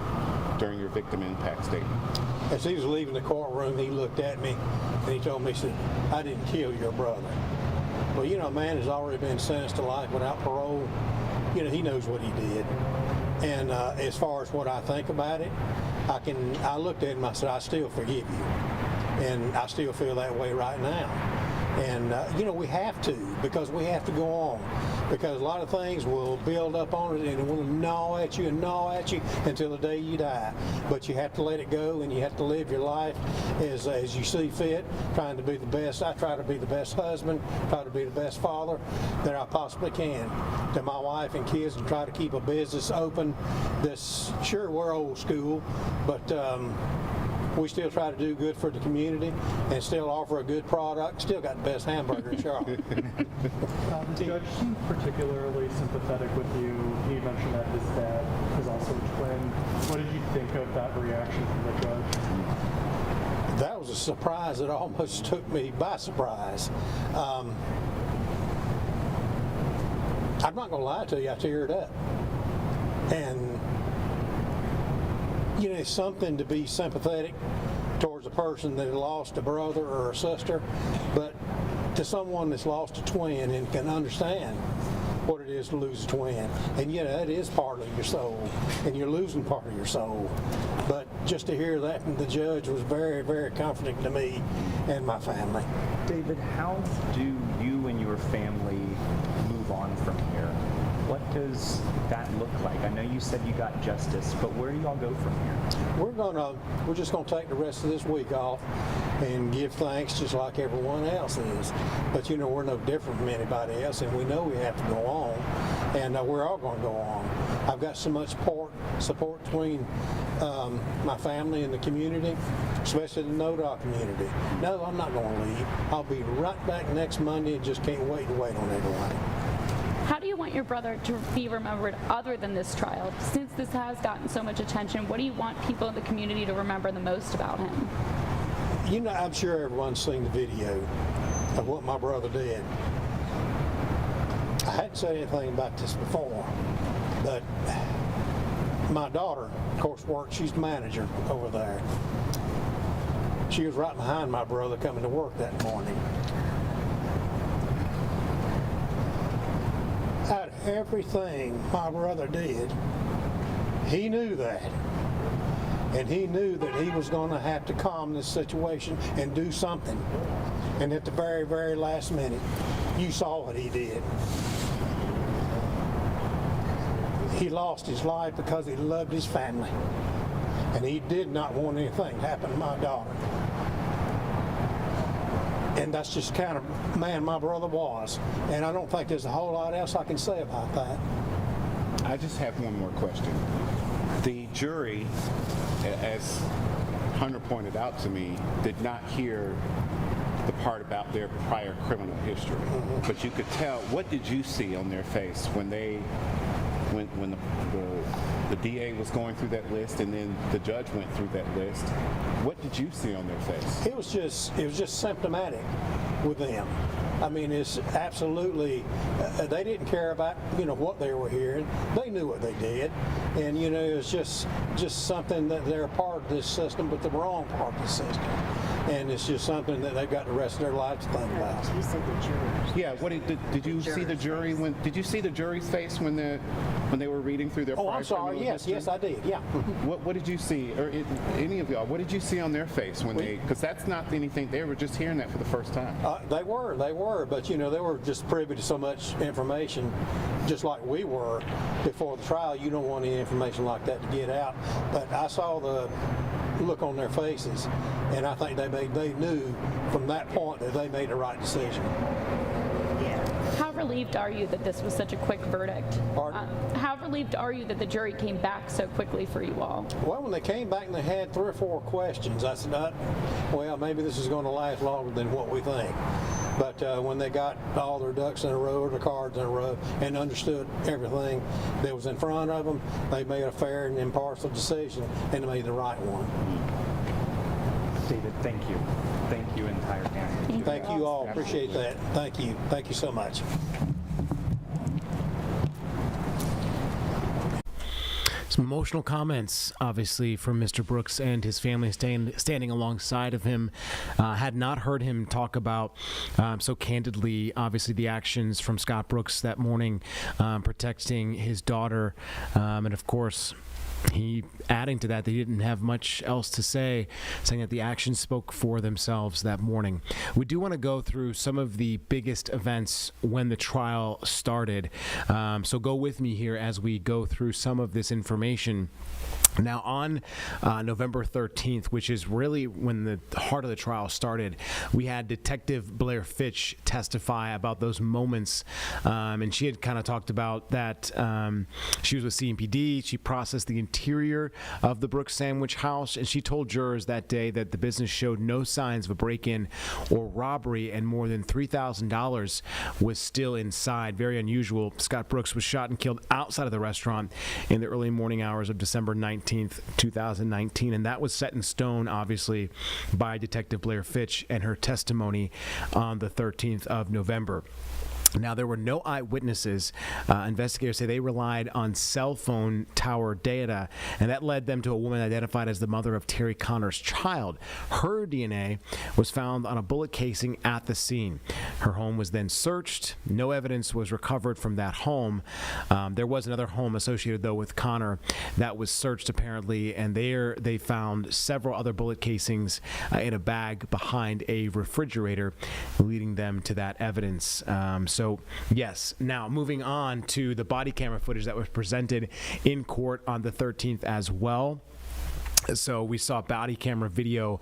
during your victim impact statement.
As he was leaving the courtroom, he looked at me and he told me, he said, "I didn't kill your brother." Well, you know, a man has already been sentenced to life without parole. You know, he knows what he did. And as far as what I think about it, I looked at him, I said, "I still forgive you." And I still feel that way right now. And, you know, we have to, because we have to go on. Because a lot of things will build up on it and it will gnaw at you and gnaw at you until the day you die. But you have to let it go, and you have to live your life as you see fit, trying to be the best. I try to be the best husband, try to be the best father that I possibly can to my wife and kids, and try to keep a business open. Sure, we're old school, but we still try to do good for the community and still offer a good product. Still got the best hamburger in Charlotte.
The judge seemed particularly sympathetic with you. He mentioned that his dad is also a twin. What did you think of that reaction from the judge?
That was a surprise that almost took me by surprise. I'm not going to lie to you, I teared up. And you know, it's something to be sympathetic towards a person that lost a brother or a sister, but to someone that's lost a twin and can understand what it is to lose a twin. And yet that is part of your soul, and you're losing part of your soul. But just to hear that from the judge was very, very comforting to me and my family.
David, how do you and your family move on from here? What does that look like? I know you said you got justice, but where do y'all go from here?
We're just gonna take the rest of this week off and give thanks just like everyone else is. But you know, we're no different from anybody else, and we know we have to go on, and we're all gonna go on. I've got so much support between my family and the community, especially the NODA community. No, I'm not gonna leave. I'll be right back next Monday and just can't wait to wait on everyone.
How do you want your brother to be remembered other than this trial? Since this has gotten so much attention, what do you want people in the community to remember the most about him?
You know, I'm sure everyone's seen the video of what my brother did. I hadn't said anything about this before, but my daughter, of course, she's the manager over there. She was right behind my brother coming to work that morning. Out of everything my brother did, he knew that. And he knew that he was going to have to calm this situation and do something. And at the very, very last minute, you saw what he did. He lost his life because he loved his family. And he did not want anything to happen to my daughter. And that's just kind of man my brother was. And I don't think there's a whole lot else I can say about that.
I just have one more question. The jury, as Hunter pointed out to me, did not hear the part about their prior criminal history. But you could tell, what did you see on their face when the DA was going through that list and then the judge went through that list? What did you see on their face?
It was just symptomatic with them. I mean, it's absolutely, they didn't care about, what they were hearing. They knew what they did. And, it was just something that they're a part of this system, but the wrong part of the system. And it's just something that they've got the rest of their lives to think about.
You said the jurors.
Yeah, what did you see the jury did you see the jury's face when they were reading through their
Oh,
prior
I'm sorry.
criminal
Yes,
history?
yes, I did. Yeah.
What did you see, or any of y'all? What did you see on their face when because that's not anything. They were just hearing that for the first time.
They were, but they were just privy to so much information, just like we were before the trial. You don't want any information like that to get out. But I saw the look on their faces, and I think they knew from that point that they made the right decision.
How relieved are you that this was such a quick verdict?
Pardon?
How relieved are you that the jury came back so quickly for you all?
Well, when they came back and they had 3 or 4 questions, I said, well, maybe this is going to last longer than what we think. But when they got all their ducks in a row, or the cards in a row, and understood everything that was in front of them, they made a fair and impartial decision, and they made the right one.
David, thank you. Thank you, entire family.
Thank you all. Appreciate that. Thank you. Thank you so much.
Some emotional comments, obviously, from Mr. Brooks and his family standing alongside of him. Had not heard him talk about so candidly, obviously, the actions from Scott Brooks that morning, protecting his daughter. And, of course, he adding to that, they didn't have much else to say, saying that the actions spoke for themselves that morning. We do want to go through some of the biggest events when the trial started. So go with me here as we go through some of this information. Now, on November 13th, which is really when the heart of the trial started, we had Detective Blair Fitch testify about those moments. And she had kind of talked about that she was with CMPD. She processed the interior of the Brooks Sandwich House, and she told jurors that day that the business showed no signs of a break-in or robbery, and more than $3,000 was still inside. Very unusual. Scott Brooks was shot and killed outside of the restaurant in the early morning hours of December 19th, 2019, and that was set in stone, obviously, by Detective Blair Fitch and her testimony on the 13th of November. Now, there were no eyewitnesses. Investigators say they relied on cell phone tower data, and that led them to a woman identified as the mother of Terry Conner's child. Her DNA was found on a bullet casing at the scene. Her home was then searched. No evidence was recovered from that home. There was another home associated, though, with Conner that was searched, apparently, and there they found several other bullet casings in a bag behind a refrigerator, leading them to that evidence. So, yes. Now, moving on to the body camera footage that was presented in court on the 13th as well. So we saw body camera video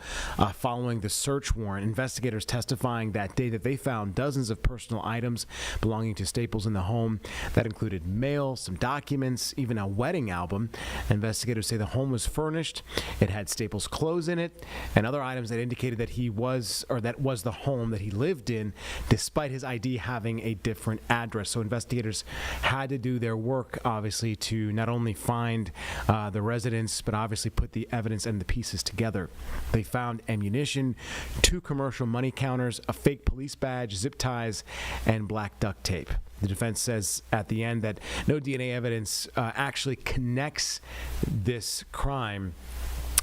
following the search warrant. Investigators testifying that day that they found dozens of personal items belonging to Staples in the home. That included mail, some documents, even a wedding album. Investigators say the home was furnished. It had Staples' clothes in it and other items that indicated that that was the home that he lived in, despite his ID having a different address. So investigators had to do their work, obviously, to not only find the residence, but obviously put the evidence and the pieces together. They found ammunition, 2 commercial money counters, a fake police badge, zip ties, and black duct tape. The defense says at the end that no DNA evidence actually connects this crime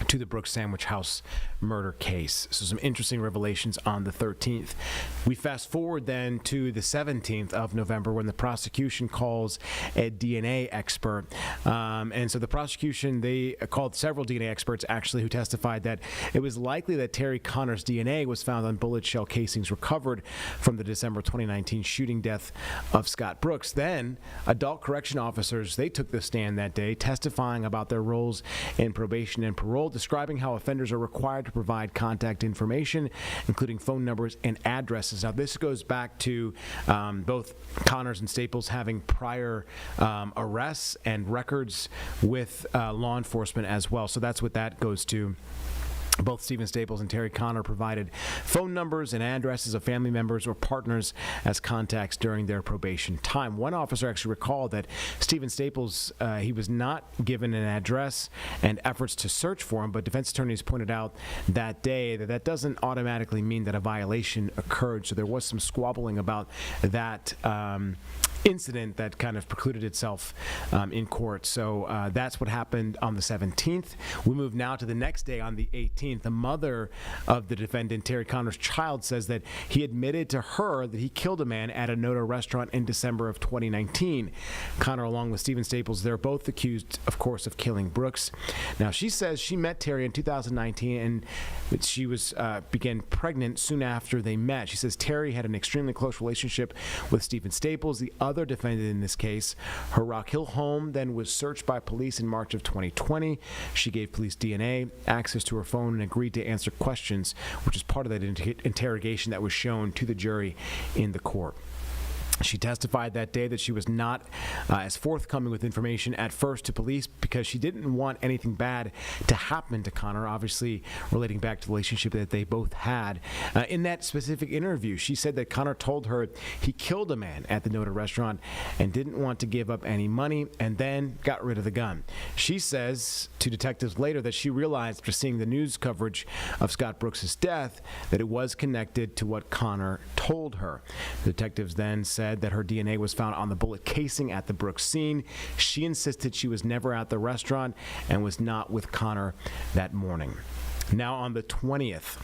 to the Brooks Sandwich House murder case. So some interesting revelations on the 13th. We fast forward then to the 17th of November when the prosecution calls a DNA expert. And so the prosecution, they called several DNA experts actually who testified that it was likely that Terry Conner's DNA was found on bullet shell casings recovered from the December 2019 shooting death of Scott Brooks. Then adult correction officers, they took the stand that day testifying about their roles in probation and parole parole describing how offenders are required to provide contact information, including phone numbers and addresses. Now, this goes back to both Connors and Staples having prior arrests and records with law enforcement as well. So that's what that goes to. Both Stephen Staples and Terry Connor provided phone numbers and addresses of family members or partners as contacts during their probation time. One officer actually recalled that Stephen Staples, he was not given an address and efforts to search for him, but defense attorneys pointed out that day that that doesn't automatically mean that a violation occurred. So there was some squabbling about that incident that kind of precluded itself in court. So that's what happened on the 17th. We move now to the next day on the 18th. The mother of the defendant, Terry Connor's child, says that he admitted to her that he killed a man at a Noda restaurant in December of 2019. Connor, along with Stephen Staples, they're both accused, of course, of killing Brooks. Now, she says she met Terry in 2019 and that she began pregnant soon after they met. She says Terry had an extremely close relationship with Stephen Staples, the other defendant in this case. Her Rock Hill home then was searched by police in March of 2020. She gave police DNA, access to her phone, and agreed to answer questions, which is part of that interrogation that was shown to the jury in the court. She testified that day that she was not as forthcoming with information at first to police because she didn't want anything bad to happen to Connor, obviously relating back to the relationship that they both had. In that specific interview, she said that Connor told her he killed a man at the Noda restaurant and didn't want to give up any money and then got rid of the gun. She says to detectives later that she realized after seeing the news coverage of Scott Brooks' death that it was connected to what Connor told her. The detectives then said that her DNA was found on the bullet casing at the Brooks scene. She insisted she was never at the restaurant and was not with Connor that morning. Now on the 20th,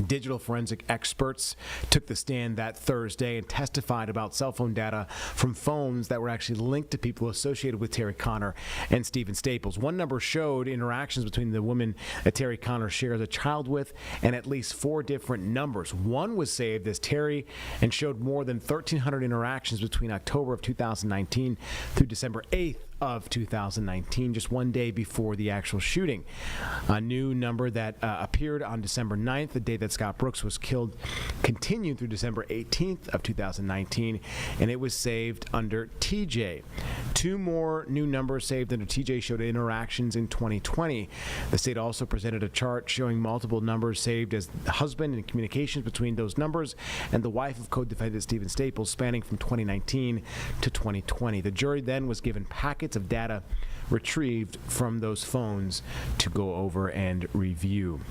digital forensic experts took the stand that Thursday and testified about cell phone data from phones that were actually linked to people associated with Terry Connor and Stephen Staples. One number showed interactions between the woman that Terry Connor shares a child with and at least 4 different numbers. One was saved as Terry and showed more than 1,300 interactions between October of 2019 through December 8th of 2019, just one day before the actual shooting. A new number that appeared on December 9th, the day that Scott Brooks was killed, continued through December 18th of 2019, and it was saved under TJ. 2 more new numbers saved under TJ showed interactions in 2020. The state also presented a chart showing multiple numbers saved as the husband and communications between those numbers and the wife of co-defendant Stephen Staples spanning from 2019 to 2020. The jury then was given packets of data retrieved from those phones to go over and review.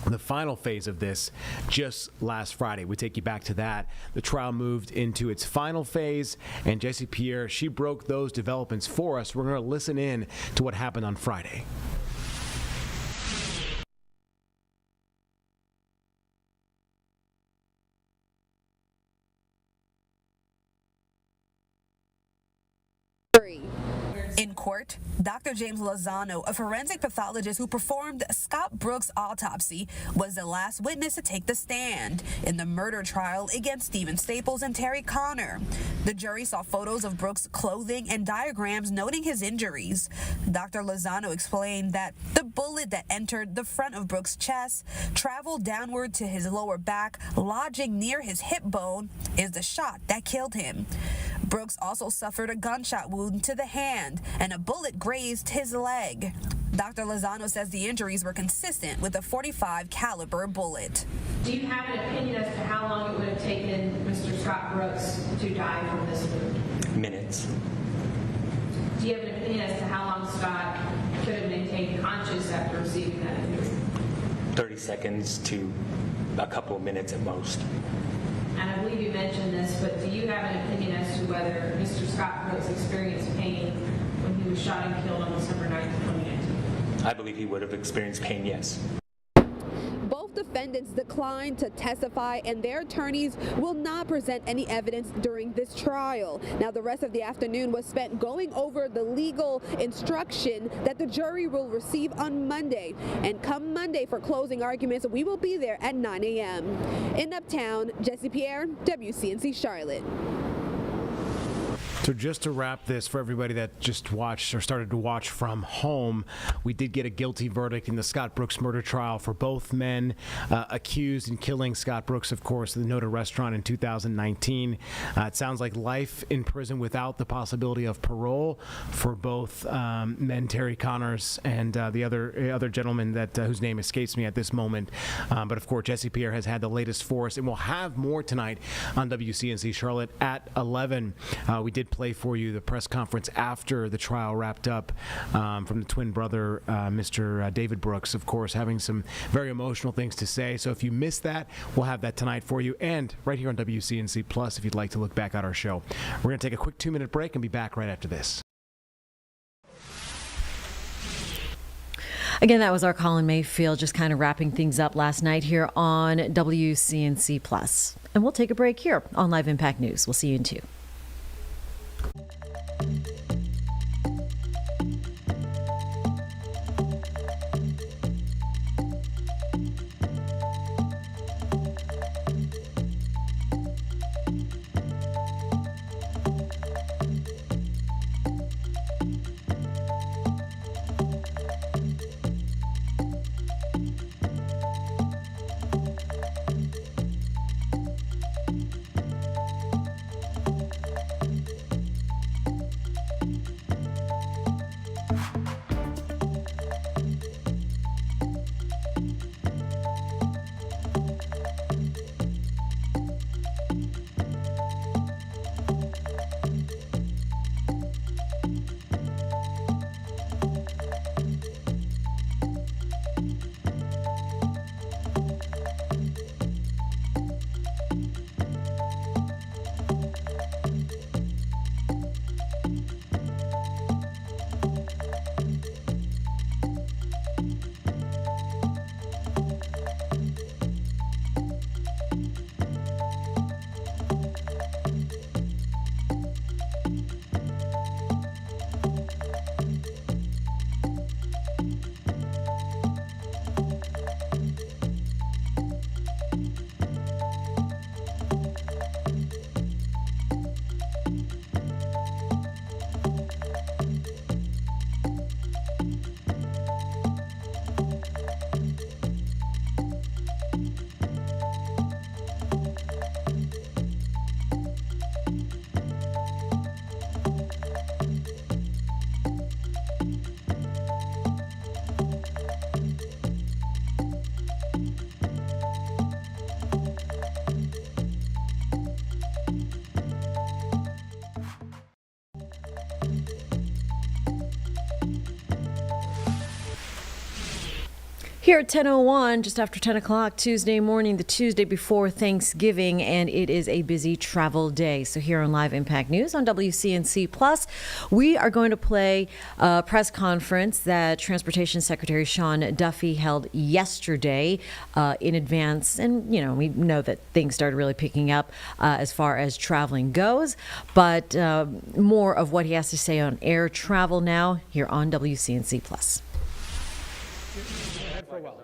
The final phase of this, just last Friday, we take you back to that. The trial moved into its final phase, and Jessie Pierre, she broke those developments for us. We're going to listen in to what happened on Friday.
In court, Dr. James Lozano, a forensic pathologist who performed Scott Brooks' autopsy, was the last witness to take the stand in the murder trial against Stephen Staples and Terry Connor. The jury saw photos of Brooks' clothing and diagrams noting his injuries. Dr. Lozano explained that the bullet that entered the front of Brooks' chest traveled downward to his lower back, lodging near his hip bone, is the shot that killed him. Brooks also suffered a gunshot wound to the hand, and a bullet grazed his leg. Dr. Lozano says the injuries were consistent with a .45 caliber bullet.
Do you have an opinion as to how long it would have taken Mr. Scott Brooks to die from this wound?
Minutes.
Do you have an opinion as to how long Scott could have maintained conscious after receiving that injury?
30 seconds to a couple of minutes at most.
And I believe you mentioned this, but do you have an opinion as to whether Mr. Scott Brooks experienced pain when he was shot and killed on December 9th, 2019?
I believe he would have experienced pain, yes.
Both defendants declined to testify, and their attorneys will not present any evidence during this trial. Now, the rest of the afternoon was spent going over the legal instruction that the jury will receive on Monday. And come Monday for closing arguments, we will be there at 9 a.m. In Uptown, Jessie Pierre, WCNC Charlotte.
So just to wrap this for everybody that just watched or started to watch from home, we did get a guilty verdict in the Scott Brooks murder trial for both men accused in killing Scott Brooks, of course, at the Noda restaurant in 2019. It sounds like life in prison without the possibility of parole for both men, Terry Connors and the other gentleman that whose name escapes me at this moment. But of course, Jesse Pierre has had the latest for us, and we'll have more tonight on WCNC Charlotte at 11. We did play for you the press conference after the trial wrapped up from the twin brother, Mr. David Brooks, of course, having some very emotional things to say. So if you missed that, we'll have that tonight for you, and right here on WCNC Plus if you'd like to look back at our show. We're going to take a quick 2-minute break and be back right after this.
Again, that was our Colin Mayfield just kind of wrapping things up last night here on WCNC Plus. And we'll take a break here on Live Impact News. We'll see you in 2. Here at 10:01, just after 10 o'clock, Tuesday morning, the Tuesday before Thanksgiving, and it is a busy travel day. So here on Live Impact News on WCNC Plus, we are going to play a press conference that Transportation Secretary Sean Duffy held yesterday in advance. And, you know, we know that things started really picking up as far as traveling goes. But more of what he has to say on air travel now here on WCNC Plus.
For a while.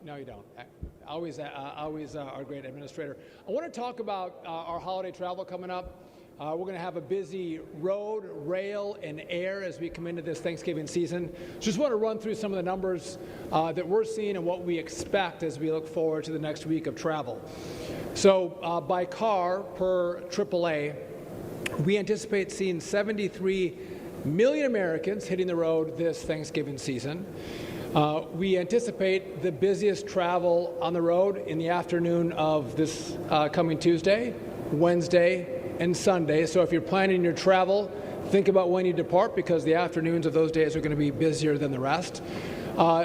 No, you don't. Always our great administrator. I want to talk about our holiday travel coming up. We're going to have a busy road, rail, and air as we come into this Thanksgiving season. Just want to run through some of the numbers that we're seeing and what we expect as we look forward to the next week of travel. So by car per AAA, we anticipate seeing 73 million Americans hitting the road this Thanksgiving season. We anticipate the busiest travel on the road in the afternoon of this coming Tuesday, Wednesday, and Sunday. So if you're planning your travel, think about when you depart, because the afternoons of those days are going to be busier than the rest.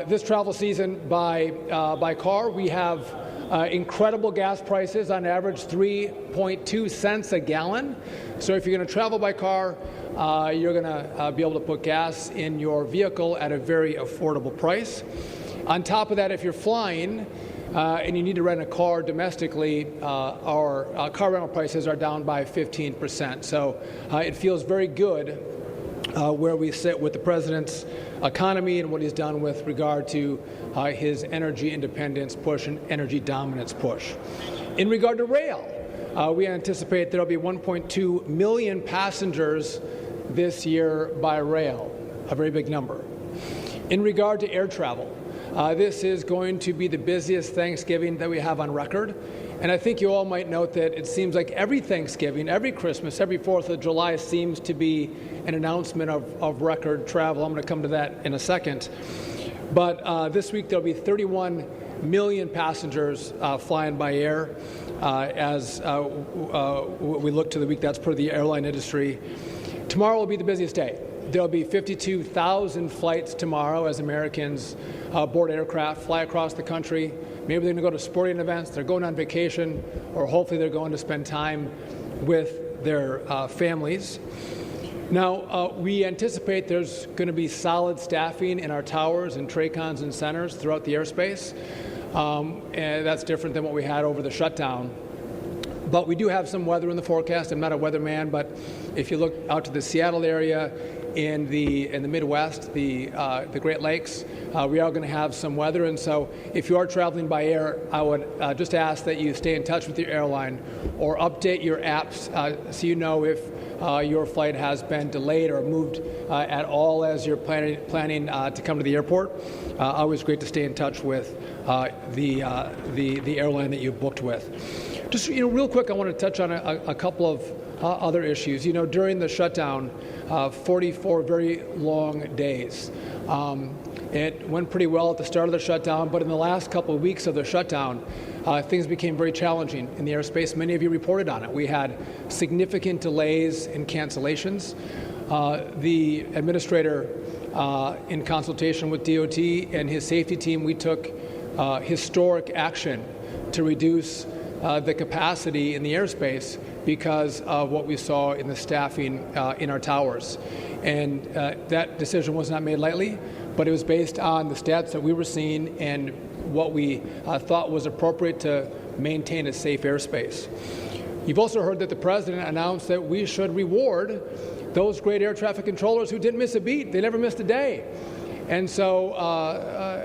This travel season by car, we have incredible gas prices, on average 3.2 cents a gallon. So if you're going to travel by car, you're going to be able to put gas in your vehicle at a very affordable price. On top of that, if you're flying and you need to rent a car domestically, our car rental prices are down by 15%. So it feels very good where we sit with the president's economy and what he's done with regard to his energy independence push and energy dominance push. In regard to rail, we anticipate there will be 1.2 million passengers this year by rail, a very big number. In regard to air travel, this is going to be the busiest Thanksgiving that we have on record. And I think you all might note that it seems like every Thanksgiving, every Christmas, every 4th of July seems to be an announcement of record travel. I'm going to come to that in a second. But this week there'll be 31 million passengers flying by air as we look to the week. That's per the airline industry. Tomorrow will be the busiest day. There'll be 52,000 flights tomorrow as Americans board aircraft, fly across the country. Maybe they're going to go to sporting events, they're going on vacation, or hopefully they're going to spend time with their families. Now, we anticipate there's going to be solid staffing in our towers and TRACONs and centers throughout the airspace. And that's different than what we had over the shutdown. But we do have some weather in the forecast. I'm not a weatherman, but if you look out to the Seattle area, in the Midwest, the Great Lakes, we are going to have some weather. And so if you are traveling by air, I would just ask that you stay in touch with your airline or update your apps so you know if your flight has been delayed or moved at all as you're planning to come to the airport. Always great to stay in touch with the airline that you've booked with. Just real quick, I want to touch on a couple of other issues. During the shutdown, 44 very long days. It went pretty well at the start of the shutdown, but in the last couple of weeks of the shutdown, things became very challenging in the airspace. Many of you reported on it. We had significant delays and cancellations. The administrator, in consultation with DOT and his safety team, we took historic action to reduce the capacity in the airspace because of what we saw in the staffing in our towers. And that decision was not made lightly, but it was based on the stats that we were seeing and what we thought was appropriate to maintain a safe airspace. You've also heard that the president announced that we should reward those great air traffic controllers who didn't miss a beat. They never missed a day. And so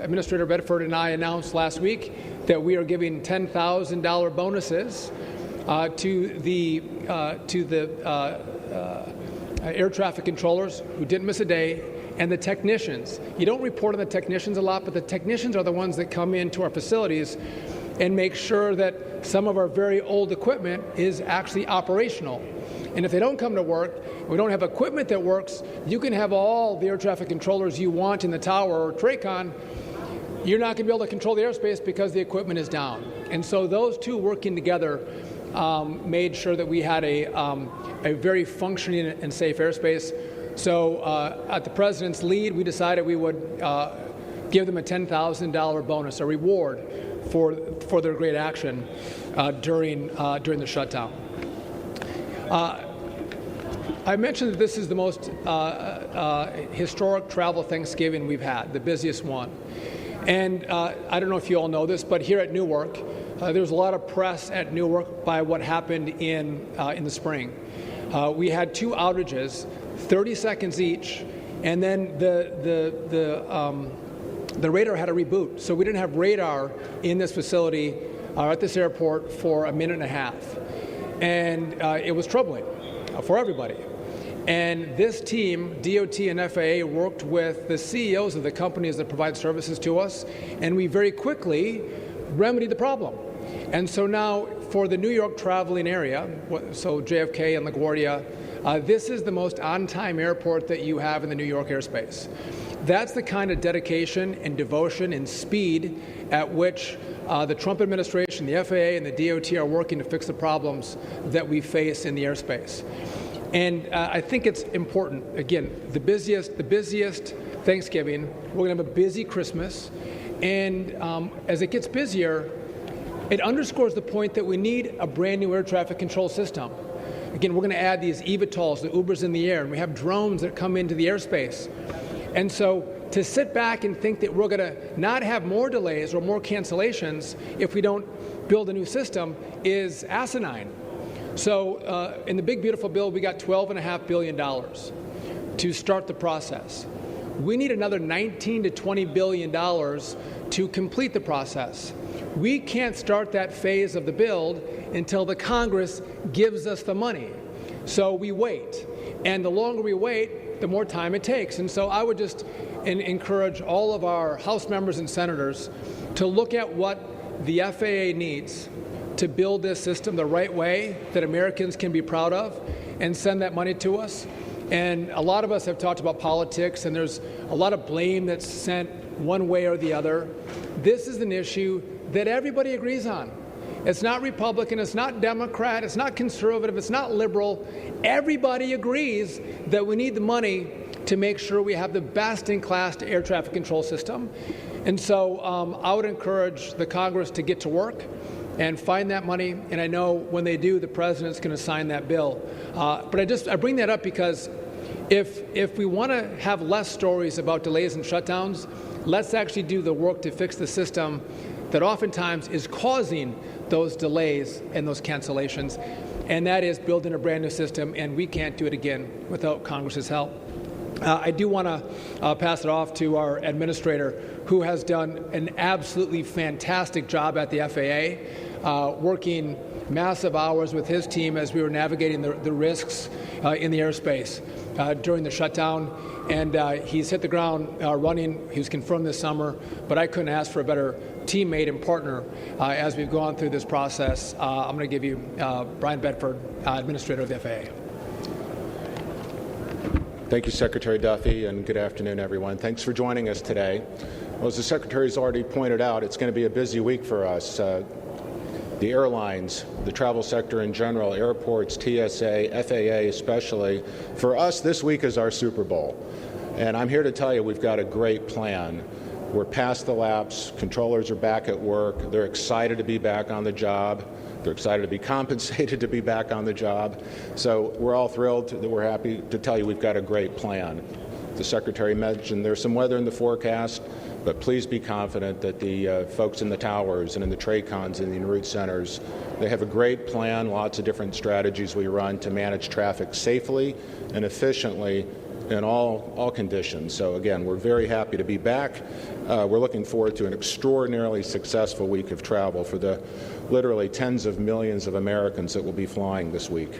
Administrator Bedford and I announced last week that we are giving $10,000 bonuses to the air traffic controllers who didn't miss a day and the technicians. You don't report on the technicians a lot, but the technicians are the ones that come into our facilities and make sure that some of our very old equipment is actually operational. And if they don't come to work, we don't have equipment that works, you can have all the air traffic controllers you want in the tower or TRACON, you're not going to be able to control the airspace because the equipment is down. And so those two working together made sure that we had a very functioning and safe airspace. So at the president's lead, we decided we would give them a $10,000 bonus, a reward for their great action during the shutdown. I mentioned that this is the most historic travel Thanksgiving we've had, the busiest one. And I don't know if you all know this, but here at Newark, there was a lot of press at Newark by what happened in the spring. We had two outages, 30 seconds each, and then the radar had a reboot. So we didn't have radar in this facility or at this airport for a minute and a half. And it was troubling for everybody. And this team, DOT and FAA, worked with the CEOs of the companies that provide services to us, and we very quickly remedied the problem. And so now for the New York traveling area, so JFK and LaGuardia, this is the most on-time airport that you have in the New York airspace. That's the kind of dedication and devotion and speed at which the Trump administration, the FAA, and the DOT are working to fix the problems that we face in the airspace. And I think it's important, again, the busiest Thanksgiving, we're going to have a busy Christmas, and as it gets busier, it underscores the point that we need a brand new air traffic control system. Again, we're going to add these eVTOLs, the Ubers in the air, and we have drones that come into the airspace. And so to sit back and think that we're going to not have more delays or more cancellations if we don't build a new system is asinine. So in the big, beautiful bill, we got $12.5 billion to start the process. We need another $19 to $20 billion to complete the process. we can't start that phase of the build until the Congress gives us the money. So we wait. And the longer we wait, the more time it takes. And so I would just encourage all of our House members and senators to look at what the FAA needs to build this system the right way that Americans can be proud of and send that money to us. And a lot of us have talked about politics, and there's a lot of blame that's sent one way or the other. This is an issue that everybody agrees on. It's not Republican, it's not Democrat, it's not conservative, it's not liberal. Everybody agrees that we need the money to make sure we have the best-in-class air traffic control system. And so I would encourage the Congress to get to work and find that money. And I know when they do, the president's going to sign that bill. But I bring that up because if we want to have less stories about delays and shutdowns, let's actually do the work to fix the system that oftentimes is causing those delays and those cancellations. And that is building a brand new system, and we can't do it again without Congress's help. I do want to pass it off to our administrator, who has done an absolutely fantastic job at the FAA, working massive hours with his team as we were navigating the risks in the airspace during the shutdown. And he's hit the ground running. He was confirmed this summer, but I couldn't ask for a better teammate and partner as we've gone through this process. I'm going to give you Brian Bedford, Administrator of the FAA.
Thank you, Secretary Duffy, and good afternoon, everyone. Thanks for joining us today. Well, as the Secretary has already pointed out, it's going to be a busy week for us. The airlines, the travel sector in general, airports, TSA, FAA especially. For us, this week is our Super Bowl. And I'm here to tell you we've got a great plan. We're past the lapse. Controllers are back at work. They're excited to be back on the job. They're excited to be compensated to be back on the job. So we're all thrilled that we're happy to tell you we've got a great plan. The Secretary mentioned there's some weather in the forecast, but please be confident that the folks in the towers and in the TRACONs and the en route centers, they have a great plan, lots of different strategies we run to manage traffic safely and efficiently in all conditions. So again, we're very happy to be back. We're looking forward to an extraordinarily successful week of travel for the literally tens of millions of Americans that will be flying this week.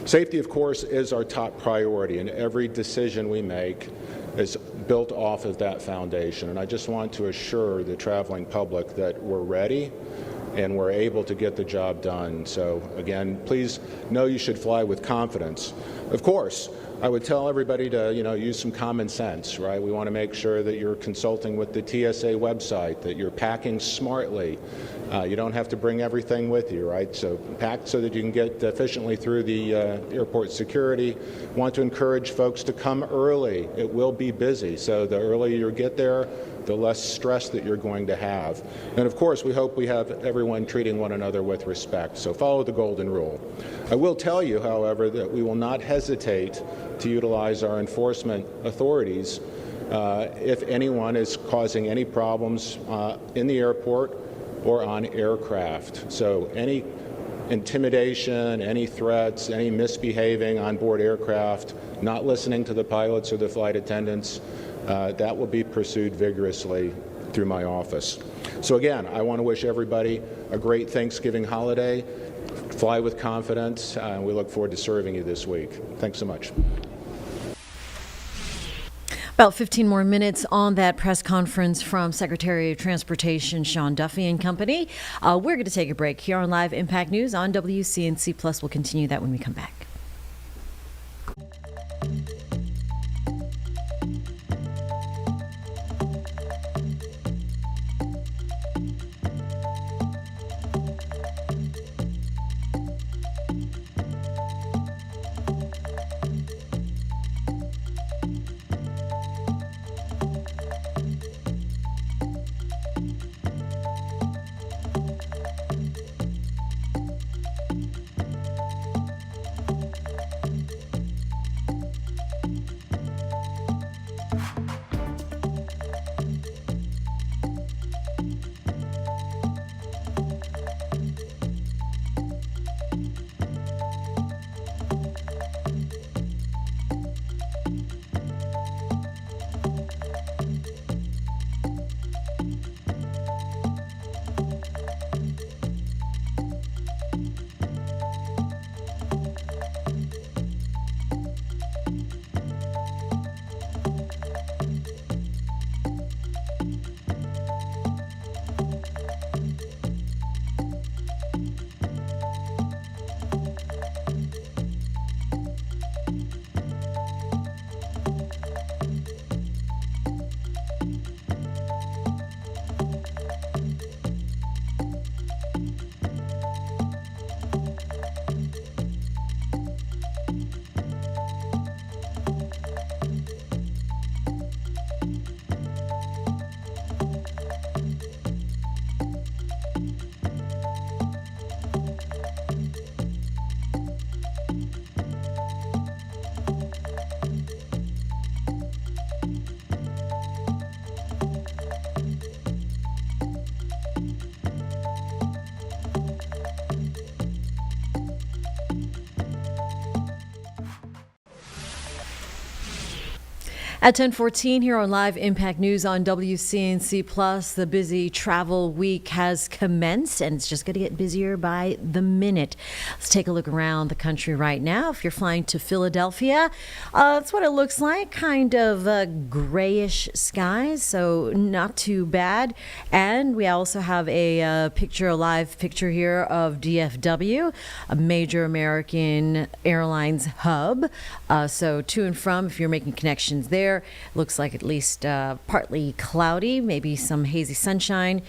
Safety, of course, is our top priority, and every decision we make is built off of that foundation. And I just want to assure the traveling public that we're ready and we're able to get the job done. So again, please know you should fly with confidence. Of course, I would tell everybody to, use some common sense, right? We want to make sure that you're consulting with the TSA website, that you're packing smartly. You don't have to bring everything with you, right? So pack so that you can get efficiently through the airport security. Want to encourage folks to come early. It will be busy, so the earlier you get there, the less stress that you're going to have. And of course, we hope we have everyone treating one another with respect. So follow the golden rule. I will tell you, however, that we will not hesitate to utilize our enforcement authorities if anyone is causing any problems in the airport or on aircraft. So any intimidation, any threats, any misbehaving on board aircraft, not listening to the pilots or the flight attendants, that will be pursued vigorously through my office. So again, I want to wish everybody a great Thanksgiving holiday. Fly with confidence. We look forward to serving you this week. Thanks so much.
About 15 more minutes on that press conference from Secretary of Transportation Sean Duffy and company. We're going to take a break here on Live Impact News on WCNC Plus. We'll continue that when we come back. At 10:14 here on Live Impact News on WCNC Plus, the busy travel week has commenced and it's just going to get busier by the minute. Let's take a look around the country right now. If you're flying to Philadelphia, that's what it looks like. Kind of grayish skies, so not too bad. And we also have a live picture here of DFW, a major American Airlines hub. So to and from, if you're making connections there, looks like at least partly cloudy, maybe some hazy sunshine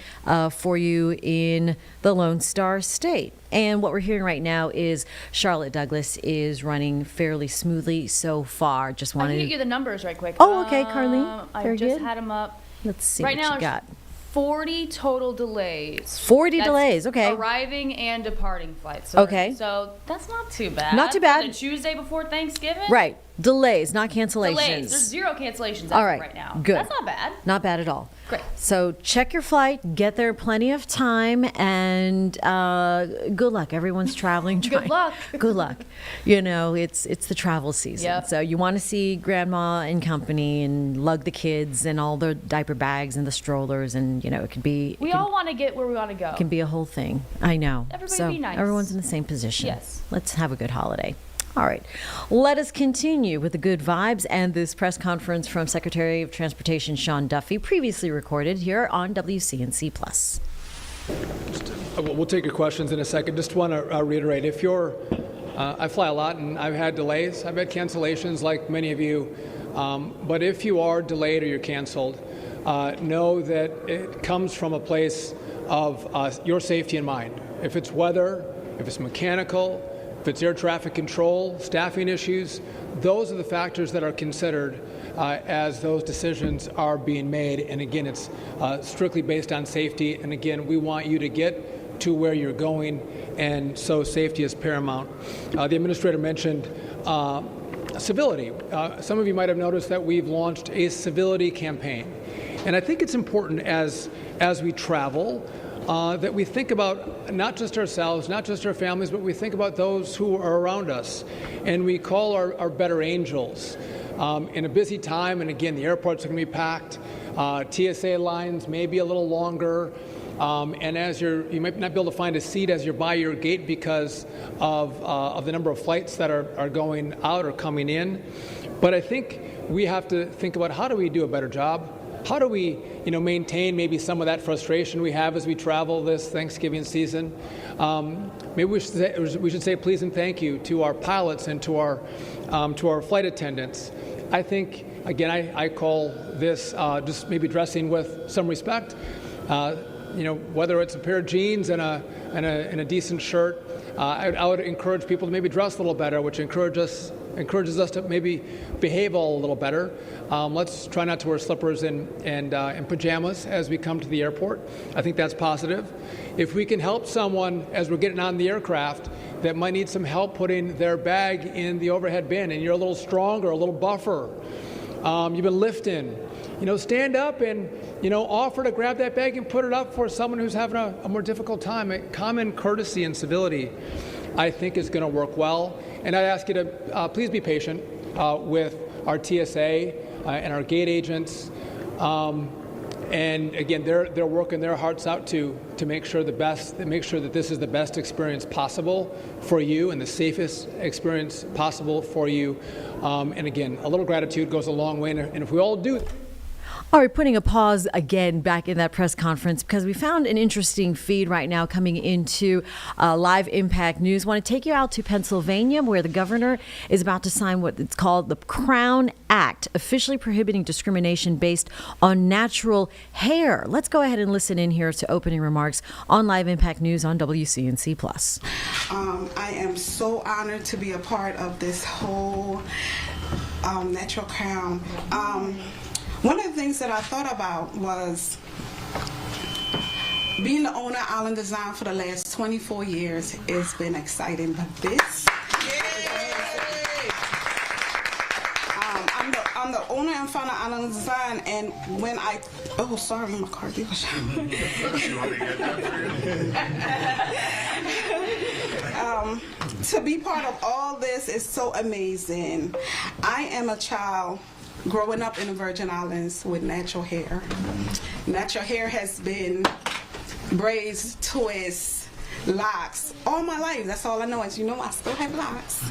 for you in the Lone Star State. And what we're hearing right now is Charlotte Douglas is running fairly smoothly so far. Just
I
wanted
can get you the numbers right quick.
Oh, okay, Carlene.
I
Very
just
good.
had them up.
Let's see
right
what
now,
you got.
40 total delays.
40
That's
delays, okay.
Arriving and departing flights. So,
Okay.
So that's not too bad.
Not too bad.
The Tuesday before Thanksgiving.
Right. Delays, not cancellations.
Delays. There's 0 cancellations
All
as
right.
of right now.
Good.
That's not bad.
Not bad at all.
Great.
So check your flight, get there plenty of time, and good luck. Everyone's traveling.
Good luck.
Good luck. You know, it's the travel season.
Yep.
So you want to see grandma and company and lug the kids and all the diaper bags and the strollers, and, you know, it could be...
We all want to get where we want to go.
It can be a whole thing. I know.
Everybody
so
be nice.
everyone's in the same position.
Yes.
Let's have a good holiday. All right. Let us continue with the good vibes and this press conference from Secretary of Transportation Sean Duffy, previously recorded here on WCNC Plus.
We'll take your questions in a second. Just want to reiterate, if you're, I fly a lot and I've had delays, I've had cancellations like many of you, but if you are delayed or you're canceled, know that it comes from a place of your safety in mind. If it's weather, if it's mechanical, if it's air traffic control, staffing issues, those are the factors that are considered as those decisions are being made. And again, it's strictly based on safety. And again, we want you to get to where you're going, and so safety is paramount. The administrator mentioned civility. Some of you might have noticed that we've launched a civility campaign. And I think it's important as we travel that we think about not just ourselves, not just our families, but we think about those who are around us. And we call our better angels. In a busy time, and again, the airports are going to be packed. TSA lines may be a little longer. And as you might not be able to find a seat as you're by your gate because of the number of flights that are going out or coming in. But I think we have to think about, how do we do a better job? How do we, maintain maybe some of that frustration we have as we travel this Thanksgiving season? Maybe we should say please and thank you to our pilots and to our flight attendants. I think, again, I call this just maybe dressing with some respect. Whether it's a pair of jeans and a decent shirt, I would encourage people to maybe dress a little better, which encourages us to maybe behave a little better. Let's try not to wear slippers and pajamas as we come to the airport. I think that's positive. If we can help someone as we're getting on the aircraft that might need some help putting their bag in the overhead bin, and you're a little stronger, a little buffer, you've been lifting, stand up and, offer to grab that bag and put it up for someone who's having a more difficult time. Common courtesy and civility, I think, is going to work well. And I'd ask you to please be patient with our TSA and our gate agents. And again, they're working their hearts out to make sure that this is the best experience possible for you and the safest experience possible for you. And again, a little gratitude goes a long way. And if we all do.
All right, putting a pause again back in that press conference because we found an interesting feed right now coming into Live Impact News. I want to take you out to Pennsylvania, where the governor is about to sign what it's called the Crown Act, officially prohibiting discrimination based on natural hair. Let's go ahead and listen in here to opening remarks on Live Impact News on WCNC Plus.
I am so honored to be a part of this whole natural crown. One of the things that I thought about was being the owner of Island Design for the last 24 years. It's been exciting, but this, I'm the owner and founder of Island Design, and when my car dealership. To be part of all this is so amazing. I am a child growing up in the Virgin Islands with natural hair. Natural hair has been braids, twists, locks all my life. That's all I know. As you know, I still have locks.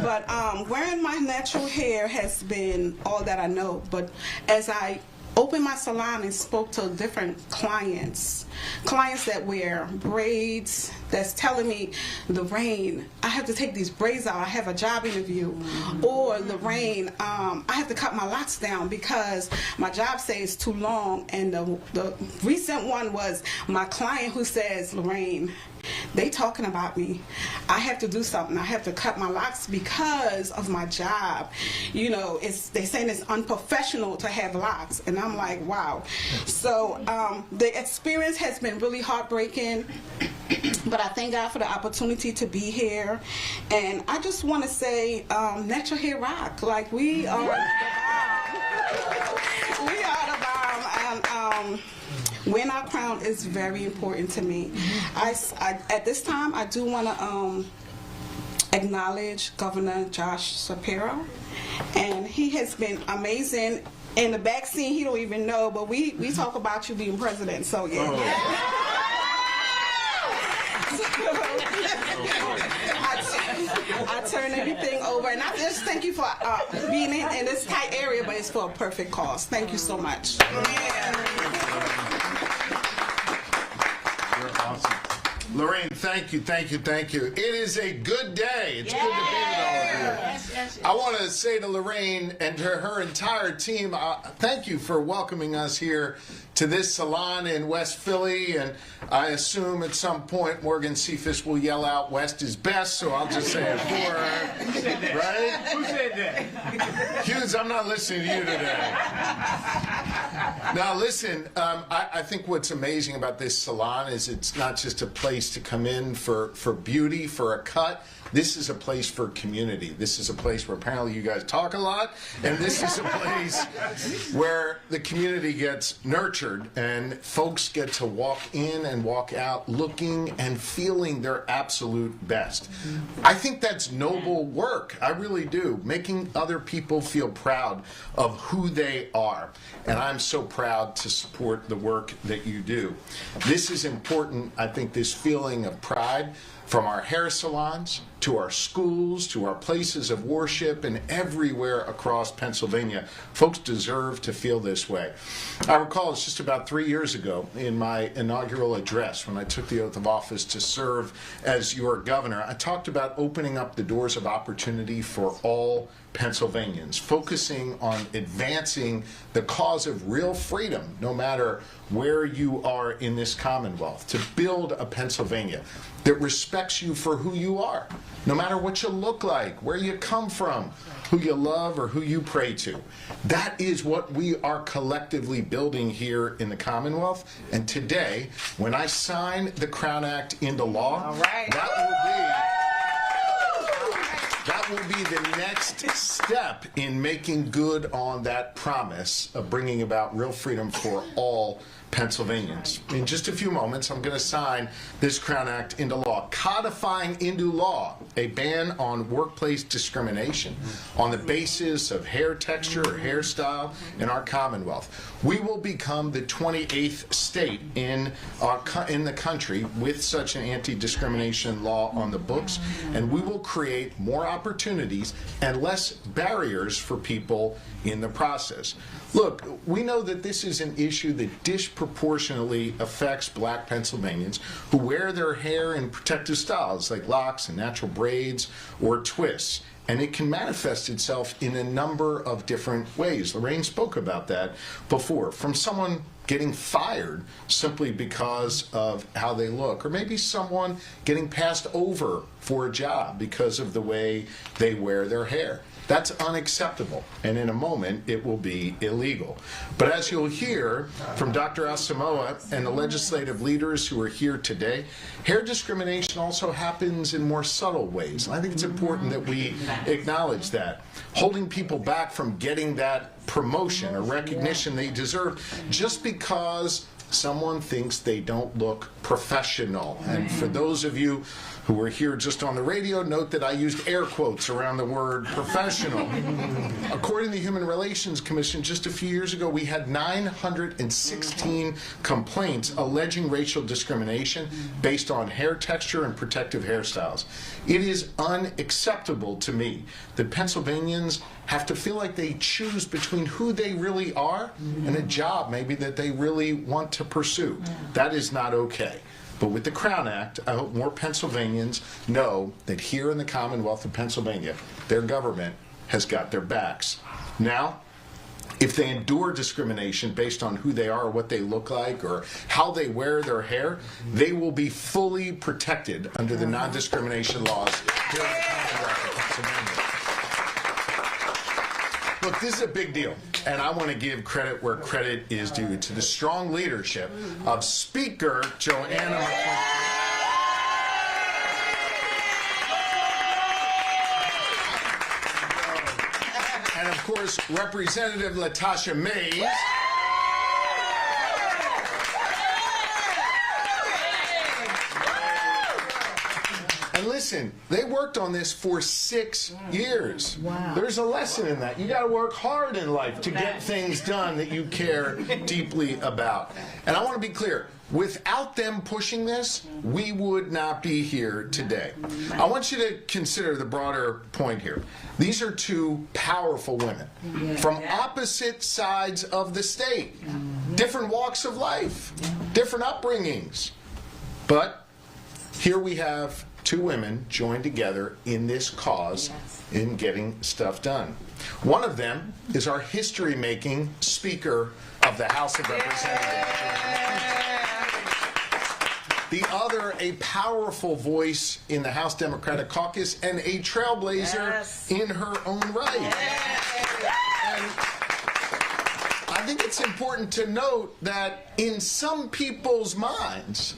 But wearing my natural hair has been all that I know. But as I opened my salon and spoke to different clients that wear braids, that's telling me, Lorraine, I have to take these braids out, I have a job interview. Or Lorraine, I have to cut my locks down because my job says it's too long. And the recent one was my client who says, Lorraine, they talking about me. I have to do something. I have to cut my locks because of my job. You know, they saying it's unprofessional to have locks, and I'm like, wow. So the experience has been really heartbreaking, but I thank God for the opportunity to be here. And I just want to say, natural hair rock. Like, we are the bomb. We are the bomb. And wearing our crown is very important to me. At this time, I do want to acknowledge Governor Josh Shapiro, and he has been amazing. In the back scene, he don't even know, but we talk about you being president, so yeah. I turn everything over, and I just thank you for being in this tight area, but it's for a perfect cause. Thank you so much.
You're awesome. Lorraine, thank you. It is a good day. It's good to be with all of you.
Yes.
I want to say to Lorraine and to her entire team, thank you for welcoming us here to this salon in West Philly, and I assume at some point Morgan Cephas will yell out West is best, so I'll just say it for her.
Who said that?
Right?
Who said that?
Hughes, I'm not listening to you today. Now listen, I think what's amazing about this salon is it's not just a place to come in for beauty, for a cut. This is a place for community. This is a place where apparently you guys talk a lot, and this is a place where the community gets nurtured and folks get to walk in and walk out looking and feeling their absolute best. I think that's noble work. I really do. Making other people feel proud of who they are. And I'm so proud to support the work that you do. This is important, I think, this feeling of pride from our hair salons to our schools, to our places of worship, and everywhere across Pennsylvania. Folks deserve to feel this way. I recall it's just about 3 years ago in my inaugural address when I took the oath of office to serve as your governor, I talked about opening up the doors of opportunity for all Pennsylvanians, focusing on advancing the cause of real freedom, no matter where you are in this Commonwealth, to build a Pennsylvania that respects you for who you are, no matter what you look like, where you come from, who you love, or who you pray to. That is what we are collectively building here in the Commonwealth. And today, when I sign the Crown Act into law, that will be the next step in making good on that promise of bringing about real freedom for all Pennsylvanians. In just a few moments, I'm going to sign this Crown Act into law, codifying into law a ban on workplace discrimination on the basis of hair texture or hairstyle in our Commonwealth. We will become the 28th state in the country with such an anti-discrimination law on the books, and we will create more opportunities and less barriers for people in the process. Look, we know that this is an issue that disproportionately affects black Pennsylvanians who wear their hair in protective styles like locks and natural braids or twists. And it can manifest itself in a number of different ways. Lorraine spoke about that before. From someone getting fired simply because of how they look, or maybe someone getting passed over for a job because of the way they wear their hair. That's unacceptable, and in a moment it will be illegal. But as you'll hear from Dr. Asamoah and the legislative leaders who are here today, hair discrimination also happens in more subtle ways. And I think it's important that we acknowledge that. Holding people back from getting that promotion or recognition they deserve just because someone thinks they don't look professional. And for those of you who were here just on the radio, note that I used air quotes around the word professional. According to the Human Relations Commission, just a few years ago, we had 916 complaints alleging racial discrimination based on hair texture and protective hairstyles. It is unacceptable to me that Pennsylvanians have to feel like they choose between who they really are and a job maybe that they really want to pursue. That is not okay. But with the Crown Act, I hope more Pennsylvanians know that here in the Commonwealth of Pennsylvania, their government has got their backs. Now, if they endure discrimination based on who they are or what they look like or how they wear their hair, they will be fully protected under the non-discrimination laws here in the Commonwealth of Pennsylvania. Look, this is a big deal, and I want to give credit where credit is due to the strong leadership of Speaker Joanna McClinton. And of course, Representative Latasha Mays. And listen, they worked on this for 6 years. Wow. There's a lesson in that. You got to work hard in life to get things done that you care deeply about. And I want to be clear, without them pushing this, we would not be here today. I want you to consider the broader point here. These are two powerful women from opposite sides of the state, different walks of life, different upbringings. But here we have two women joined together in this cause in getting stuff done. One of them is our history-making Speaker of the House of Representatives. The other, a powerful voice in the House Democratic Caucus and a trailblazer in her own right. And I think it's important to note that in some people's minds,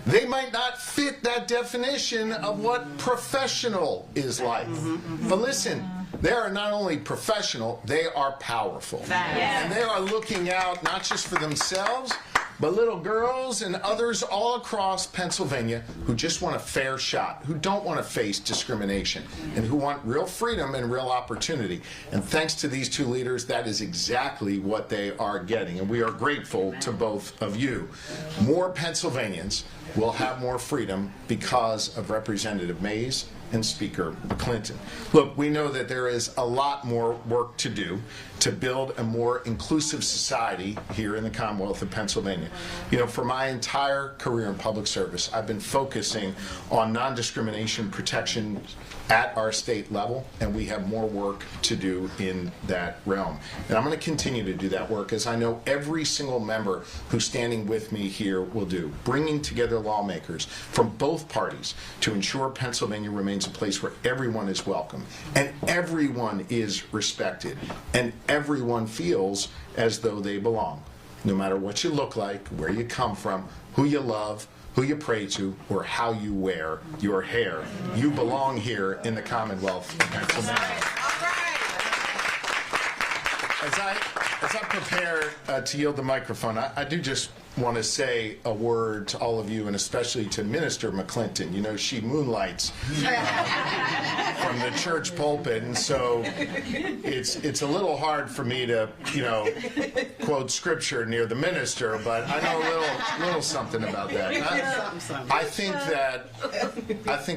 they might not fit that definition of what professional is like. But listen, they are not only professional, they are powerful. And they are looking out not just for themselves, but little girls and others all across Pennsylvania who just want a fair shot, who don't want to face discrimination, and who want real freedom and real opportunity. And thanks to these two leaders, that is exactly what they are getting. And we are grateful to both of you. More Pennsylvanians will have more freedom because of Representative Mays and Speaker McClinton. Look, we know that there is a lot more work to do to build a more inclusive society here in the Commonwealth of Pennsylvania. You know, for my entire career in public service, I've been focusing on non-discrimination protection at our state level, and we have more work to do in that realm. And I'm going to continue to do that work, as I know every single member who's standing with me here will do, bringing together lawmakers from both parties to ensure Pennsylvania remains a place where everyone is welcome and everyone is respected and everyone feels as though they belong, no matter what you look like, where you come from, who you love, who you pray to, or how you wear your hair. You belong here in the Commonwealth of Pennsylvania. As I prepare to yield the microphone, I do just want to say a word to all of you, and especially to Minister McClinton. You know, she moonlights from the church pulpit, and so it's a little hard for me to, you know, quote scripture near the minister, but I know a little something about that. I think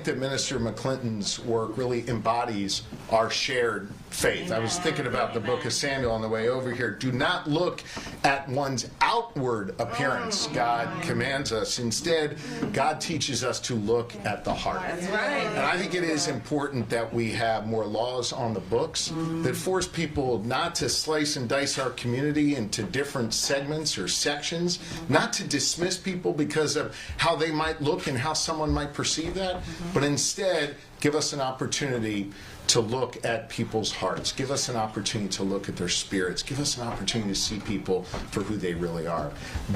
that Minister McClinton's work really embodies our shared faith. I was thinking about the book of Samuel on the way over here. Do not look at one's outward appearance, God commands us. Instead, God teaches us to look at the heart. That's right. And I think it is important that we have more laws on the books that force people not to slice and dice our community into different segments or sections, not to dismiss people because of how they might look and how someone might perceive that, but instead give us an opportunity to look at people's hearts. Give us an opportunity to look at their spirits. Give us an opportunity to see people for who they really are.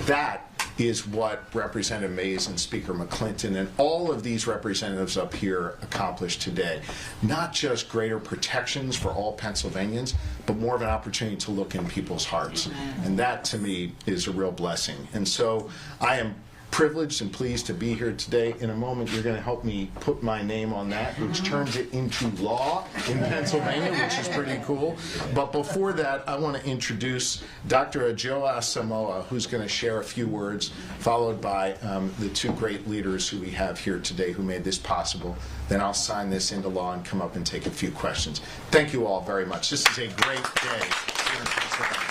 That is what Representative Mays and Speaker McClinton and all of these representatives up here accomplished today. Not just greater protections for all Pennsylvanians, but more of an opportunity to look in people's hearts. And that, to me, is a real blessing. And so I am privileged and pleased to be here today. In a moment, you're going to help me put my name on that, which turns it into law in Pennsylvania, which is pretty cool. But before that, I want to introduce Dr. Adjoa Asamoah, who's going to share a few words, followed by the two great leaders who we have here today who made this possible. Then I'll sign this into law and come up and take a few questions. Thank you all very much. This is a great day here in Pennsylvania.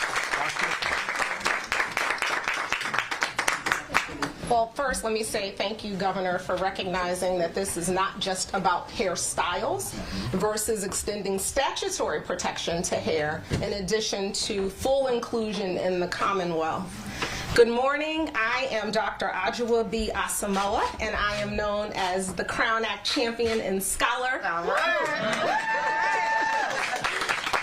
Well, first, let me say thank you, Governor, for recognizing that this is not just about hairstyles versus extending statutory protection to hair, in addition to full inclusion in the Commonwealth. Good morning. I am Dr. Adjoa B. Asamoah, and I am known as the Crown Act champion and scholar.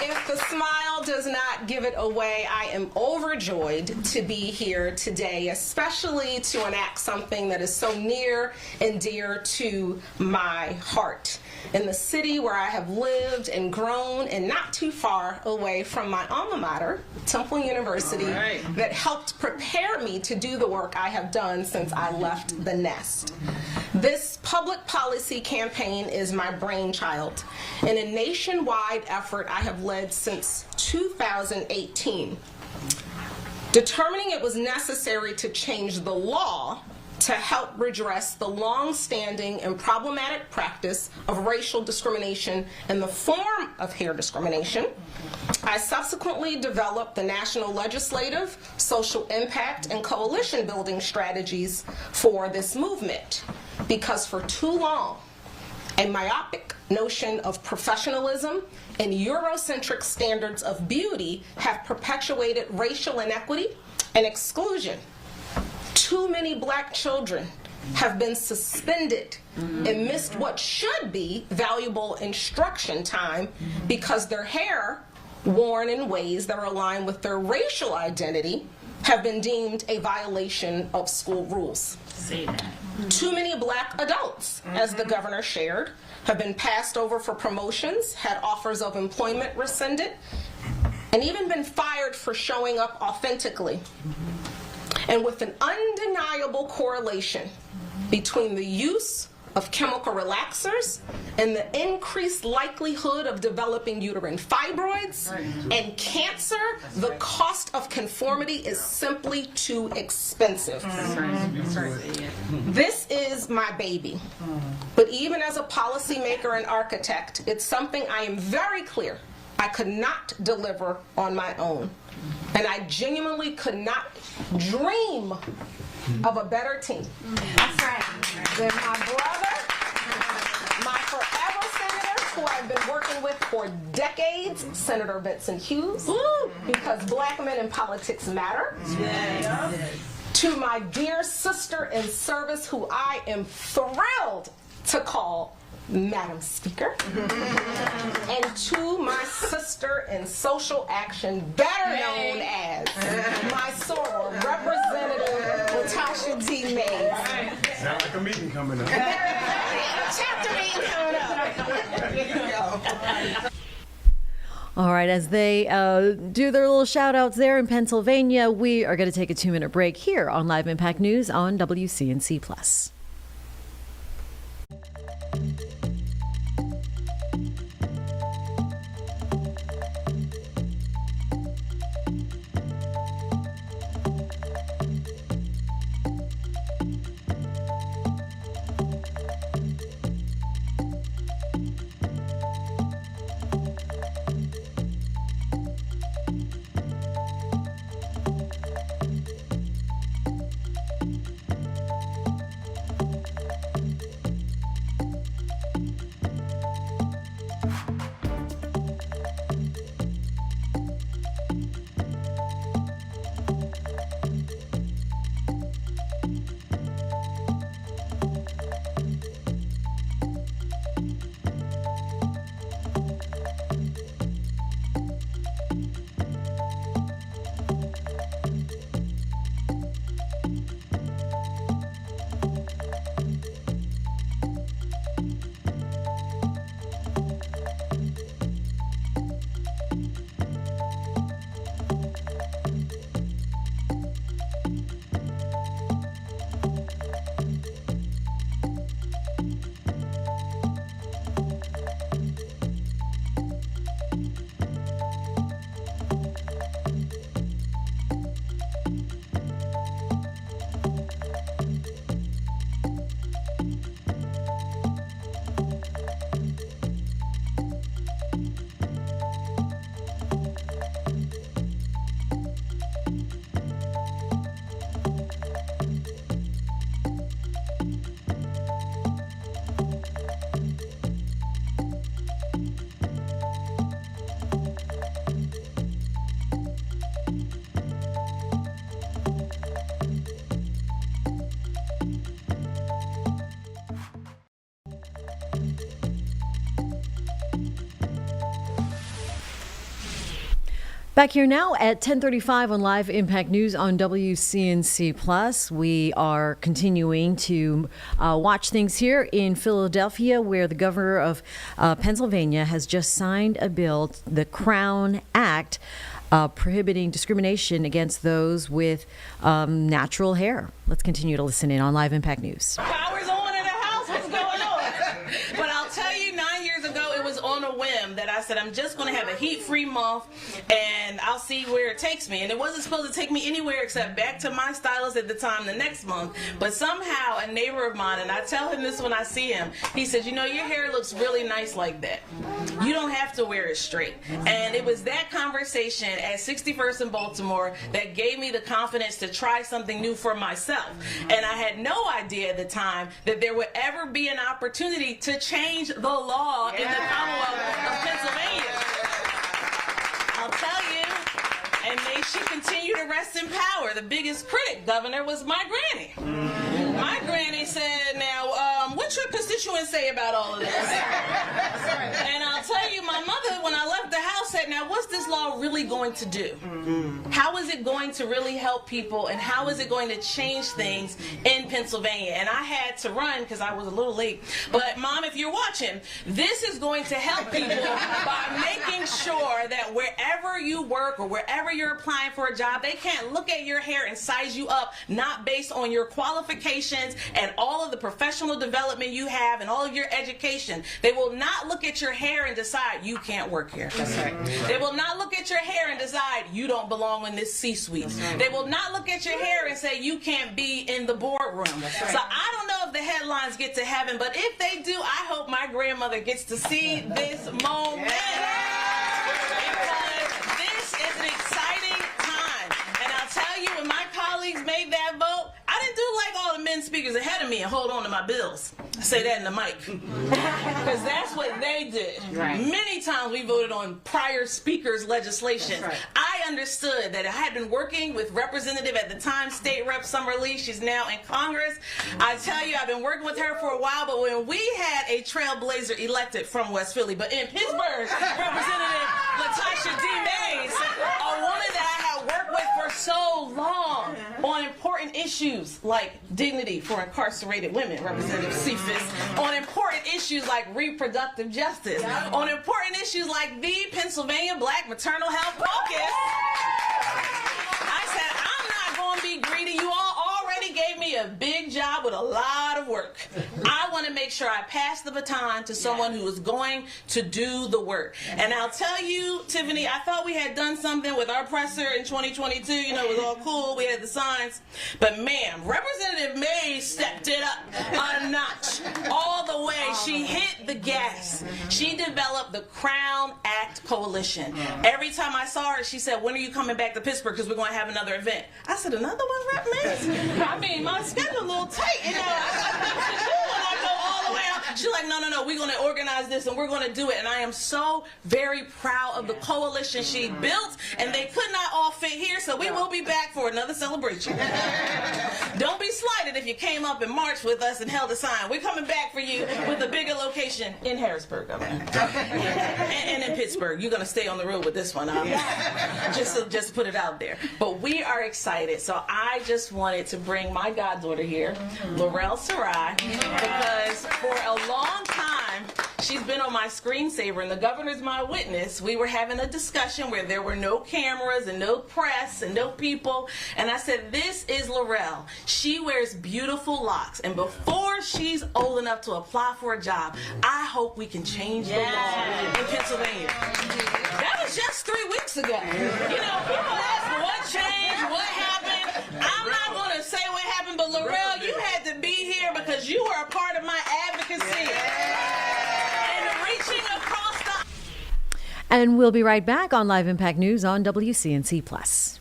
If the smile does not give it away, I am overjoyed to be here today, especially to enact something that is so near and dear to my heart. In the city where I have lived and grown, and not too far away from my alma mater, Temple University, that helped prepare me to do the work I have done since I left the nest. This public policy campaign is my brainchild, in a nationwide effort I have led since 2018. Determining it was necessary to change the law to help redress the long-standing and problematic practice of racial discrimination in the form of hair discrimination, I subsequently developed the national legislative, social impact, and coalition building strategies for this movement, because for too long, a myopic notion of professionalism and Eurocentric standards of beauty have perpetuated racial inequity and exclusion. Too many black children have been suspended and missed what should be valuable instruction time because their hair, worn in ways that are aligned with their racial identity, have been deemed a violation of school rules.
Say that.
Too many black adults, as the governor shared, have been passed over for promotions, had offers of employment rescinded, and even been fired for showing up authentically. And with an undeniable correlation between the use of chemical relaxers and the increased likelihood of developing uterine fibroids and cancer, the cost of conformity is simply too expensive. This is my baby. But even as a policymaker and architect, it's something I am very clear I could not deliver on my own. And I genuinely could not dream of a better team than my brother, my forever senator, who I've been working with for decades, Senator Vincent Hughes, because black men in politics matter. To my dear sister in service, who I am thrilled to call Madam Speaker, and to my sister in social action, better known as my soror, Representative Latasha D. Mays.
Sound like a meeting coming up.
Chapter meeting coming up. Here you go.
All right, as they do their little shout outs there in Pennsylvania, we are going to take a 2-minute break here on Live Impact News on WCNC+. Back here now at 10:35 on Live Impact News on WCNC Plus. We are continuing to watch things here in Philadelphia, where the governor of Pennsylvania has just signed a bill, the Crown Act, prohibiting discrimination against those with natural hair. Let's continue to listen in on Live Impact News.
Power's on in the house. What's going on? But I'll tell you, 9 years ago, it was on a whim that I said, I'm just going to have a heat-free month, and I'll see where it takes me. And it wasn't supposed to take me anywhere except back to my stylist at the time the next month. But somehow, a neighbor of mine, and I tell him this when I see him, he says, you know, your hair looks really nice like that. You don't have to wear it straight. And it was that conversation at 61st in Baltimore that gave me the confidence to try something new for myself. And I had no idea at the time that there would ever be an opportunity to change the law in the Commonwealth of Pennsylvania. I'll tell you, and may she continue to rest in power. The biggest critic, Governor, was my granny. My granny said, now, what's your constituents say about all of this? And I'll tell you, my mother, when I left the house, said, now, what's this law really going to do? How is it going to really help people, and how is it going to change things in Pennsylvania? And I had to run because I was a little late. But, Mom, if you're watching, this is going to help people by making sure that wherever you work or wherever you're applying for a job, they can't look at your hair and size you up, not based on your qualifications and all of the professional development you have and all of your education. They will not look at your hair and decide you can't work here. That's right. They will not look at your hair and decide you don't belong in this C-suite. Right. They will not look at your hair and say you can't be in the boardroom. Right. So I don't know if the headlines get to heaven, but if they do, I hope my grandmother gets to see this moment. Because this is an exciting time. And I'll tell you, when my colleagues made that vote, I didn't do like all the men speakers ahead of me and hold on to my bills. I say that in the mic. Because that's what they did. Right. Many times we voted on prior speakers' legislation. Right. I understood that I had been working with Representative at the time, State Rep Summer Lee. She's now in Congress. I tell you, I've been working with her for a while, but when we had a trailblazer elected from West Philly, but in Pittsburgh, Representative Latasha D. Mays, a woman that I had worked with for so long on important issues like dignity for incarcerated women, Representative Cephas, on important issues like reproductive justice, on important issues like the Pennsylvania Black Maternal Health Caucus. I said, I'm not going to be greedy. You all already gave me a big job with a lot of work. I want to make sure I pass the baton to someone who is going to do the work. And I'll tell you, Tiffany, I thought we had done something with our presser in 2022. You know, it was all cool. We had the signs. But, ma'am, Representative Mays stepped it up a notch all the way. She hit the gas. She developed the Crown Act Coalition. When I saw her, she said, when are you coming back to Pittsburgh? Because we're going to have another event. I said, another one, Rep. Mays? I mean, my schedule a little tight, you know. I go all the way out. She's like, no, we're going to organize this and we're going to do it. And I am so very proud of the coalition she built, and they could not all fit here, so we will be back for another celebration. Don't be slighted if you came up in March with us and held a sign. We're coming back for you with a bigger location in Harrisburg, and in Pittsburgh. You're going to stay on the road with this one, just put it out there. But we are excited, so I just wanted to bring my goddaughter here, Laurel Sarai, because for a long time, she's been on my screensaver, and the governor's my witness. We were having a discussion where there were no cameras and no press and no people, and I said, this is Laurel. She wears beautiful locks, and before she's old enough to apply for a job, I hope we can change the law in Pennsylvania. That was just 3 weeks ago. You know, people ask what changed, what happened. I'm not going to say what happened, but Laurel, you had to be here because you were a part of my advocacy. And reaching across the...
And we'll be right back on Live Impact News on WCNC Plus.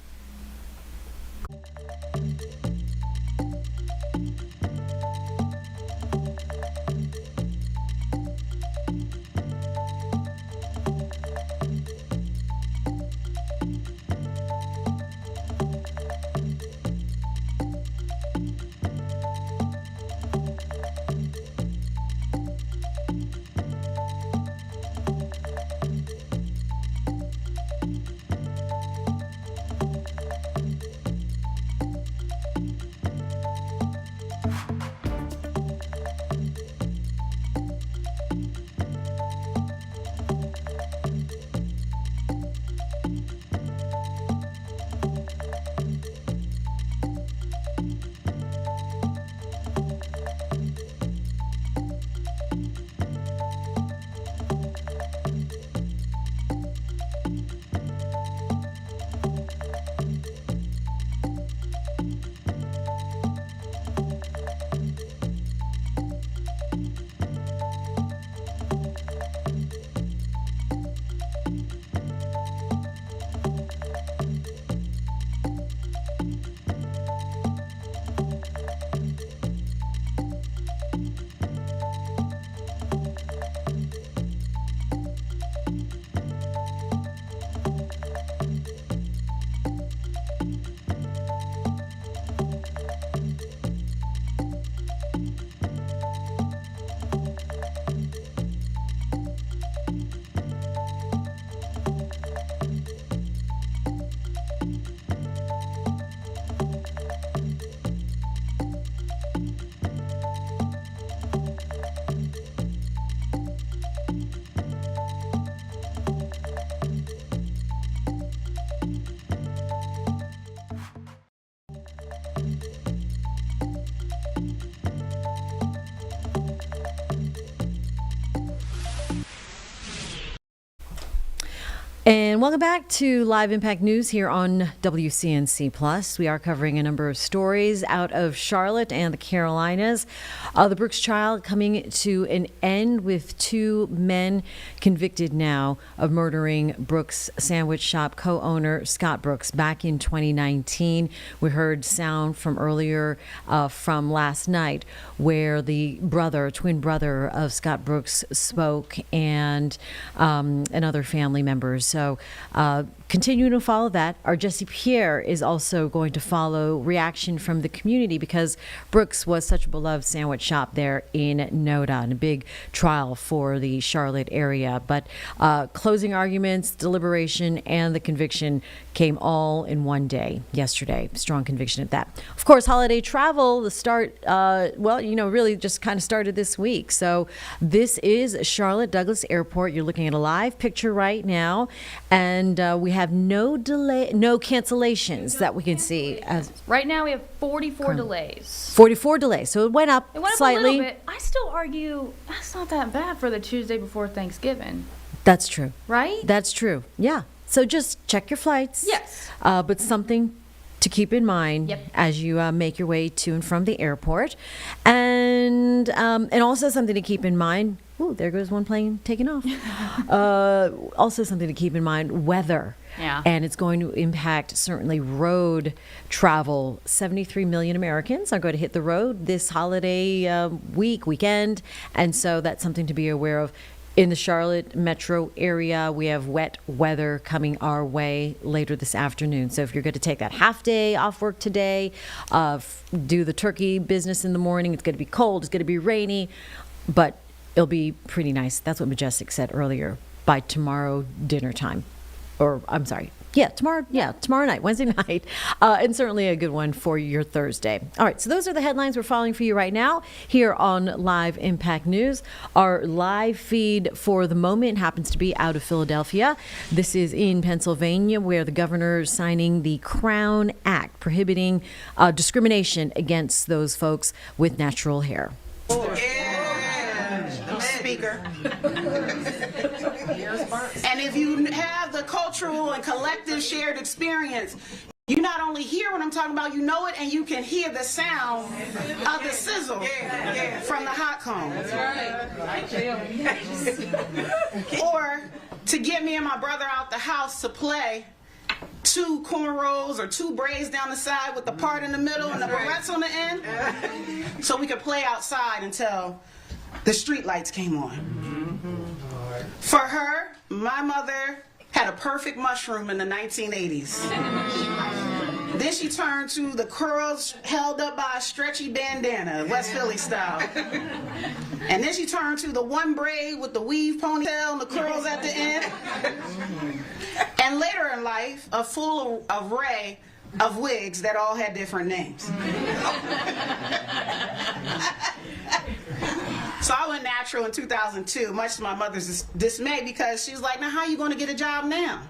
And welcome back to Live Impact News here on WCNC Plus. We are covering a number of stories out of Charlotte and the Carolinas. The Brooks trial coming to an end with 2 men convicted now of murdering Brooks Sandwich Shop co-owner Scott Brooks back in 2019. We heard sound from earlier from last night where the twin brother of Scott Brooks spoke and other family members. So continuing to follow that. Our Jesse Pierre is also going to follow reaction from the community because Brooks was such a beloved sandwich shop there in Noda, and a big trial for the Charlotte area. But closing arguments, deliberation, and the conviction came all in one day yesterday. Strong conviction at that. Of course, holiday travel, the start, really just kind of started this week. So this is Charlotte Douglas Airport. You're looking at a live picture right now. And we have no cancellations that we can see.
Right now we have 44 delays.
44 delays. So it went up slightly.
A little bit. I still argue that's not that bad for the Tuesday before Thanksgiving.
That's true.
Right?
That's true. Yeah. So just check your flights.
Yes.
But something to keep in mind as you make your way to and from the airport. And also something to keep in mind. Ooh, there goes one plane taking off. Also something to keep in mind, weather.
Yeah.
And it's going to impact certainly road travel. 73 million Americans are going to hit the road this holiday weekend. And so that's something to be aware of. In the Charlotte metro area, we have wet weather coming our way later this afternoon. So if you're going to take that half day off work today, do the turkey business in the morning, it's going to be cold, it's going to be rainy, but it'll be pretty nice. That's what Majestic said earlier, by tomorrow dinner time. Or, I'm sorry. Tomorrow night, Wednesday night. And certainly a good one for your Thursday. All right, so those are the headlines we're following for you right now here on Live Impact News. Our live feed for the moment happens to be out of Philadelphia. This is in Pennsylvania, where the governor is signing the Crown Act prohibiting discrimination against those folks with natural hair.
Speaker. And if you have the cultural and collective shared experience, you not only hear what I'm talking about, you know it, and you can hear the sound of the sizzle from the hot comb. Or to get me and my brother out the house to play 2 cornrows or 2 braids down the side with the part in the middle and the barrettes on the end, so we could play outside until the street lights came on. For her, my mother had a perfect mushroom in the 1980s. Then she turned to the curls held up by a stretchy bandana, West Philly style. And then she turned to the one braid with the weave ponytail and the curls at the end. And later in life, a full array of wigs that all had different names. So I went natural in 2002, much to my mother's dismay, because she was like, now how are you going to get a job now?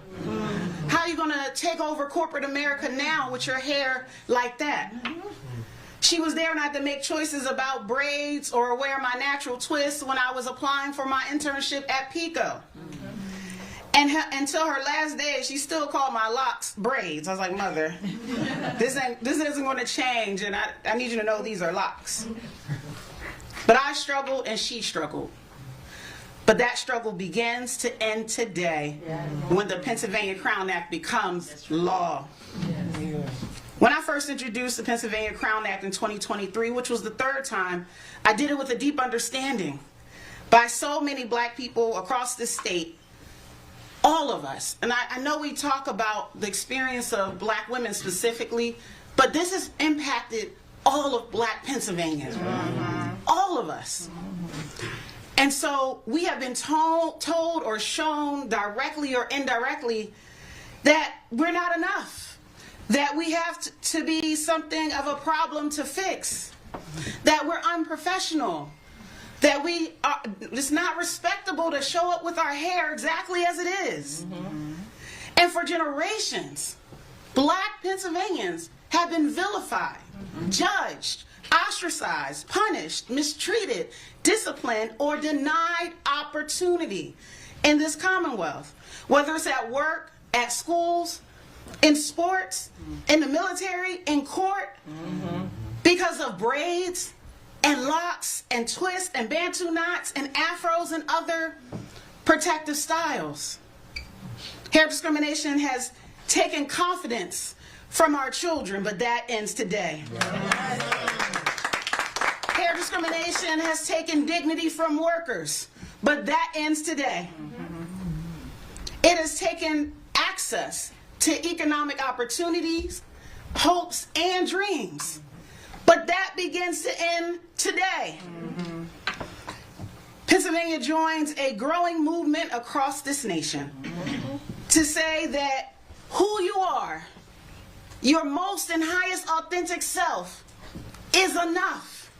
How are you going to take over corporate America now with your hair like that? She was there and I had to make choices about braids or wear my natural twist when I was applying for my internship at Pico. And until her last day, she still called my locks braids. I was like, Mother, this isn't going to change, and I need you to know these are locks. But I struggled and she struggled. But that struggle begins to end today when the Pennsylvania Crown Act becomes law. When I first introduced the Pennsylvania Crown Act in 2023, which was the 3rd time, I did it with a deep understanding by so many black people across the state, all of us. And I know we talk about the experience of black women specifically, but this has impacted all of black Pennsylvanians, all of us. And so we have been told or shown directly or indirectly that we're not enough, that we have to be something of a problem to fix, that we're unprofessional, that it's not respectable to show up with our hair exactly as it is. And for generations, black Pennsylvanians have been vilified, judged, ostracized, punished, mistreated, disciplined, or denied opportunity. in this Commonwealth, whether it's at work, at schools, in sports, in the military, in court, because of braids and locks and twists and bantu knots and afros and other protective styles. Hair discrimination has taken confidence from our children, but that ends today. Hair discrimination has taken dignity from workers, but that ends today. It has taken access to economic opportunities, hopes, and dreams, but that begins to end today. Pennsylvania joins a growing movement across this nation to say that who you are, your most and highest authentic self, is enough.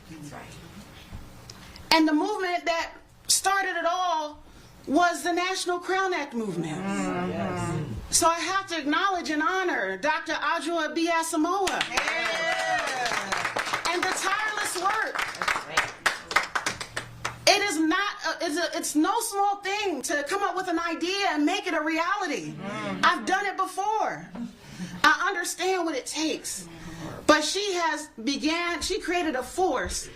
And the movement that started it all was the National Crown Act movement. So I have to acknowledge and honor Dr. Adjoa B. Asamoah and the tireless work. It is not, it's no small thing to come up with an idea and make it a reality. I've done it before. I understand what it takes. But she created a force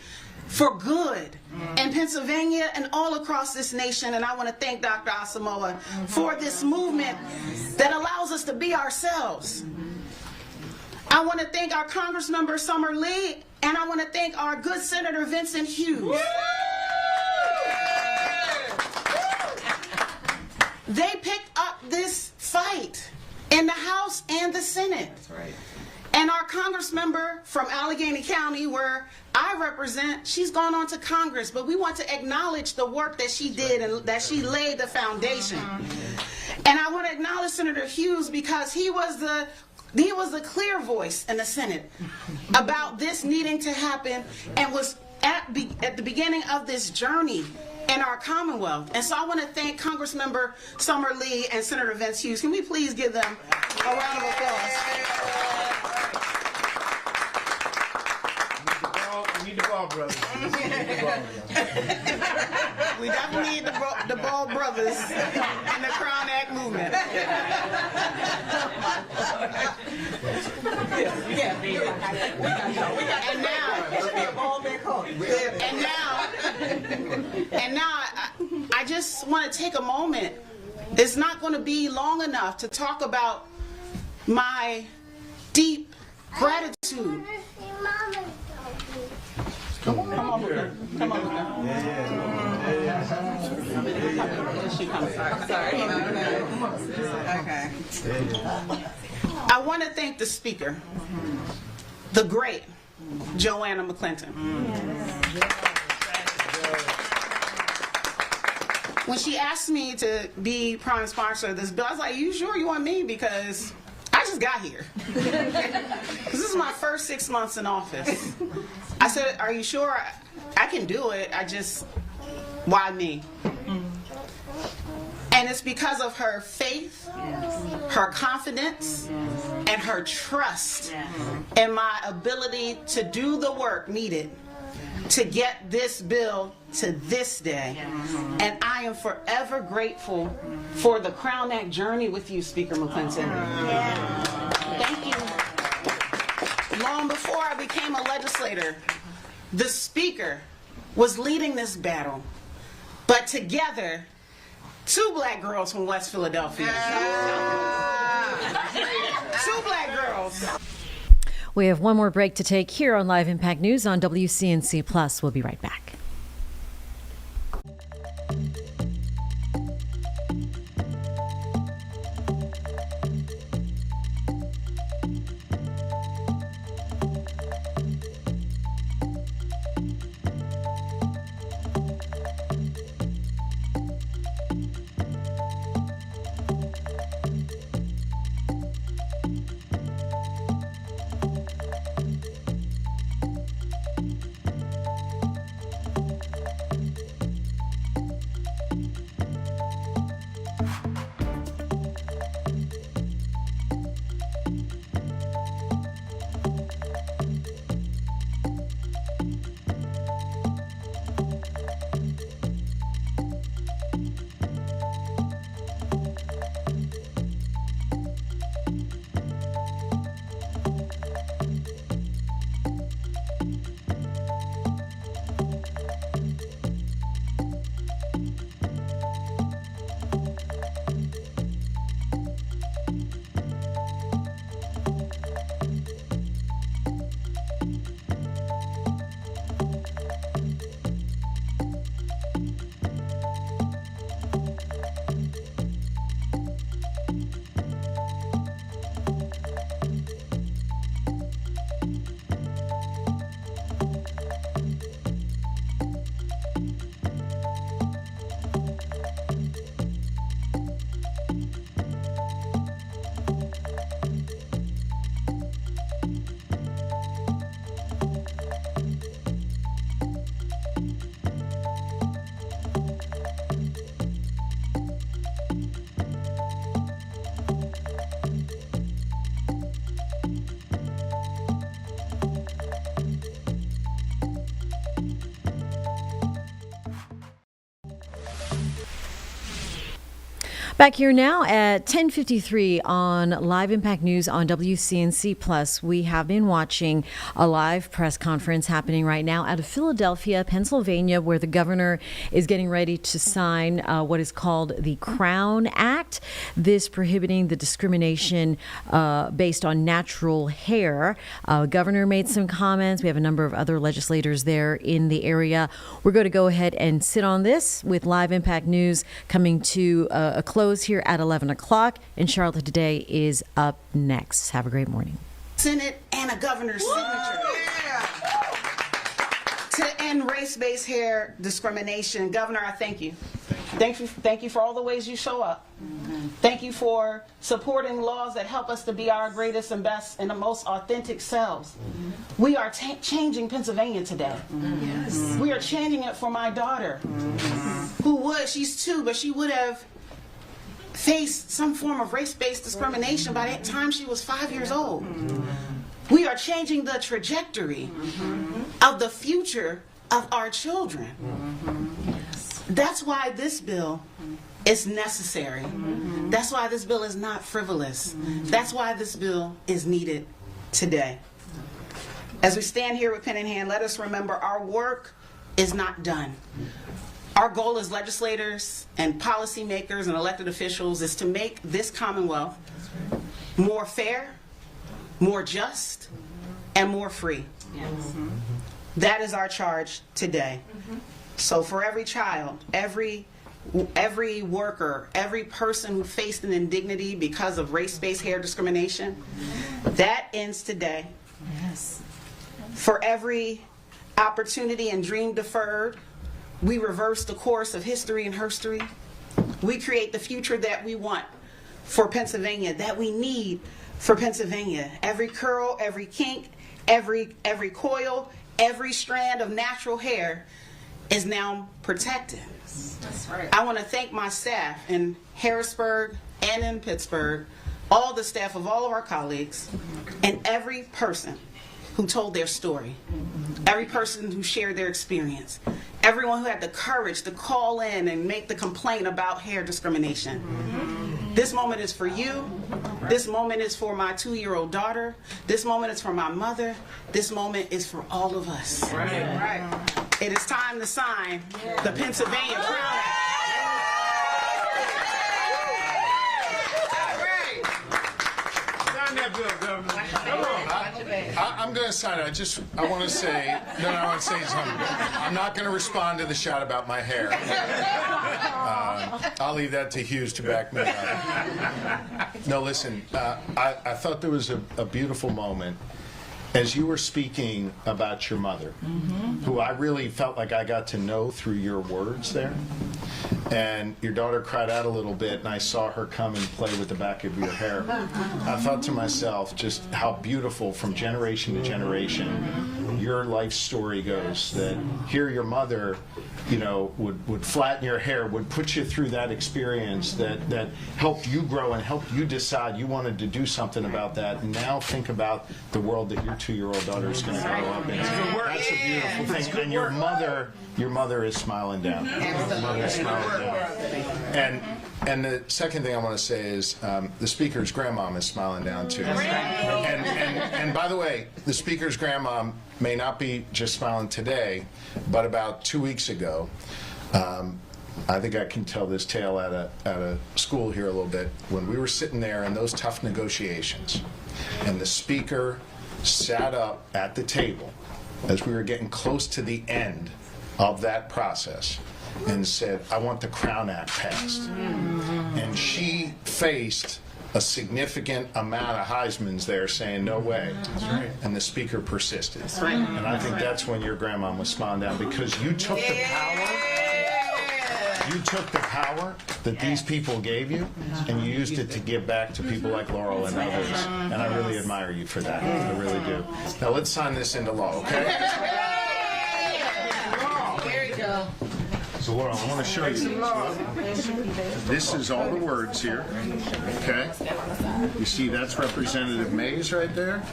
for good in Pennsylvania and all across this nation. And I want to thank Dr. Asamoah for this movement that allows us to be ourselves. I want to thank our Congressmember Summer Lee, and I want to thank our good Senator Vincent Hughes. They picked up this fight in the House and the Senate. That's right. And our Congressmember from Allegheny County, where I represent, she's gone on to Congress, but we want to acknowledge the work that she did and that she laid the foundation. And I want to acknowledge Senator Hughes because he was the clear voice in the Senate about this needing to happen and was at the beginning of this journey in our Commonwealth. And so I want to thank Congressmember Summer Lee and Senator Vince Hughes. Can we please give them a round of applause?
We need the Ball brothers.
We definitely need the Ball brothers in the Crown Act movement. And now, I just want to take a moment. It's not going to be long enough to talk about my deep gratitude. Come on, Luca. Come on, Luca. She comes. Sorry. Okay. I want to thank the speaker, the great Joanna McClinton. When she asked me to be prime sponsor of this bill, I was like, you sure you want me? Because I just got here. Because this is my first 6 months in office. I said, are you sure I can do it? Why me? And it's because of her faith, her confidence, and her trust in my ability to do the work needed to get this bill to this day. And I am forever grateful for the Crown Act journey with you, Speaker McClinton. Thank you. Long before I became a legislator, the Speaker was leading this battle. But together, 2 black girls from West Philadelphia. 2 black girls.
We have one more break to take here on Live Impact News on WCNC Plus. We'll be right back. Back here now at 10:53 on Live Impact News on WCNC Plus. We have been watching a live press conference happening right now out of Philadelphia, Pennsylvania, where the governor is getting ready to sign what is called the Crown Act. This prohibiting the discrimination based on natural hair. Governor made some comments. We have a number of other legislators there in the area. We're going to go ahead and sit on this with Live Impact News coming to a close here at 11 o'clock, and Charlotte Today is up next. Have a great morning.
Senate and a governor's signature to end race-based hair discrimination. Governor, I thank you. Thank you for all the ways you show up. Thank you for supporting laws that help us to be our greatest and best and the most authentic selves. We are changing Pennsylvania today. Yes. We are changing it for my daughter, she's 2, but she would have faced some form of race-based discrimination by the time she was 5 years old. We are changing the trajectory of the future of our children. That's why this bill is necessary. That's why this bill is not frivolous. That's why this bill is needed today. As we stand here with pen in hand, let us remember our work is not done. Our goal as legislators and policymakers and elected officials is to make this Commonwealth more fair, more just, and more free. That is our charge today. So for every child, every worker, every person who faced an indignity because of race-based hair discrimination, that ends today. Yes. For every opportunity and dream deferred, we reverse the course of history and herstory. We create the future that we want for Pennsylvania, that we need for Pennsylvania. Every curl, every kink, every coil, every strand of natural hair is now protected. That's right. I want to thank my staff in Harrisburg and in Pittsburgh, all the staff of all of our colleagues, and every person who told their story, every person who shared their experience, everyone who had the courage to call in and make the complaint about hair discrimination. This moment is for you. This moment is for my 2-year-old daughter. This moment is for my mother. This moment is for all of us. Right. It is time to sign the Pennsylvania Crown Act.
Sign that bill, Governor. Come on. I'm going to sign it. I want to say, I want to say something. I'm not going to respond to the shot about my hair. I'll leave that to Hughes to back me up. No, listen, I thought there was a beautiful moment as you were speaking about your mother, who I really felt like I got to know through your words there. And your daughter cried out a little bit, and I saw her come and play with the back of your hair. I thought to myself just how beautiful from generation to generation your life story goes, that here your mother, would flatten your hair, would put you through that experience that helped you grow and helped you decide you wanted to do something about that. And now think about the world that your 2-year-old daughter is going to grow up in. That's a beautiful thing. And your mother is smiling down. Your mother is smiling down. And the second thing I want to say is the Speaker's grandmom is smiling down too. And by the way, the Speaker's grandmom may not be just smiling today, but about 2 weeks ago, I think I can tell this tale at a school here a little bit. When we were sitting there in those tough negotiations, and the Speaker sat up at the table as we were getting close to the end of that process and said, I want the Crown Act passed. And she faced a significant amount of Heismans there saying, no way. That's right. And the Speaker persisted. That's right. And I think that's when your grandma was smiling down, because you took the power. You took the power that these people gave you, and you used it to give back to people like Laurel and others. And I really admire you for that. I really do. Now let's sign this into law, okay?
There you go.
So Laurel, I want to show you this. This is all the words here, okay? You see that's Representative Mays right there,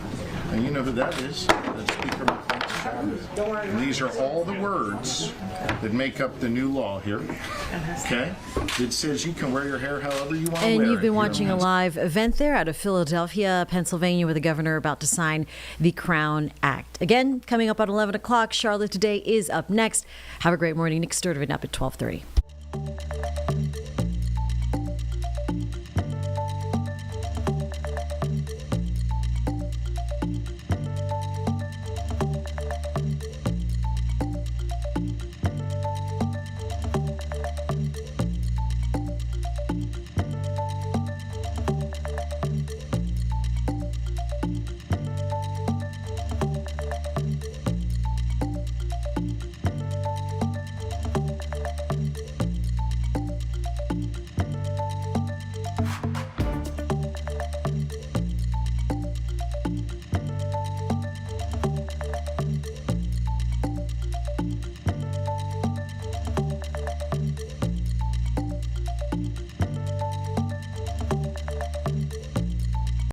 and you know who that is. That's Speaker McClellan. And these are all the words that make up the new law here. Okay? It says you can wear your hair however you want to wear it.
And you've been
You
watching a
don't-
live event there out of Philadelphia, Pennsylvania, with the governor about to sign the Crown Act. Again, coming up at 11 o'clock, Charlotte Today is up next. Have a great morning. Nick Sturdivant up at 12:30.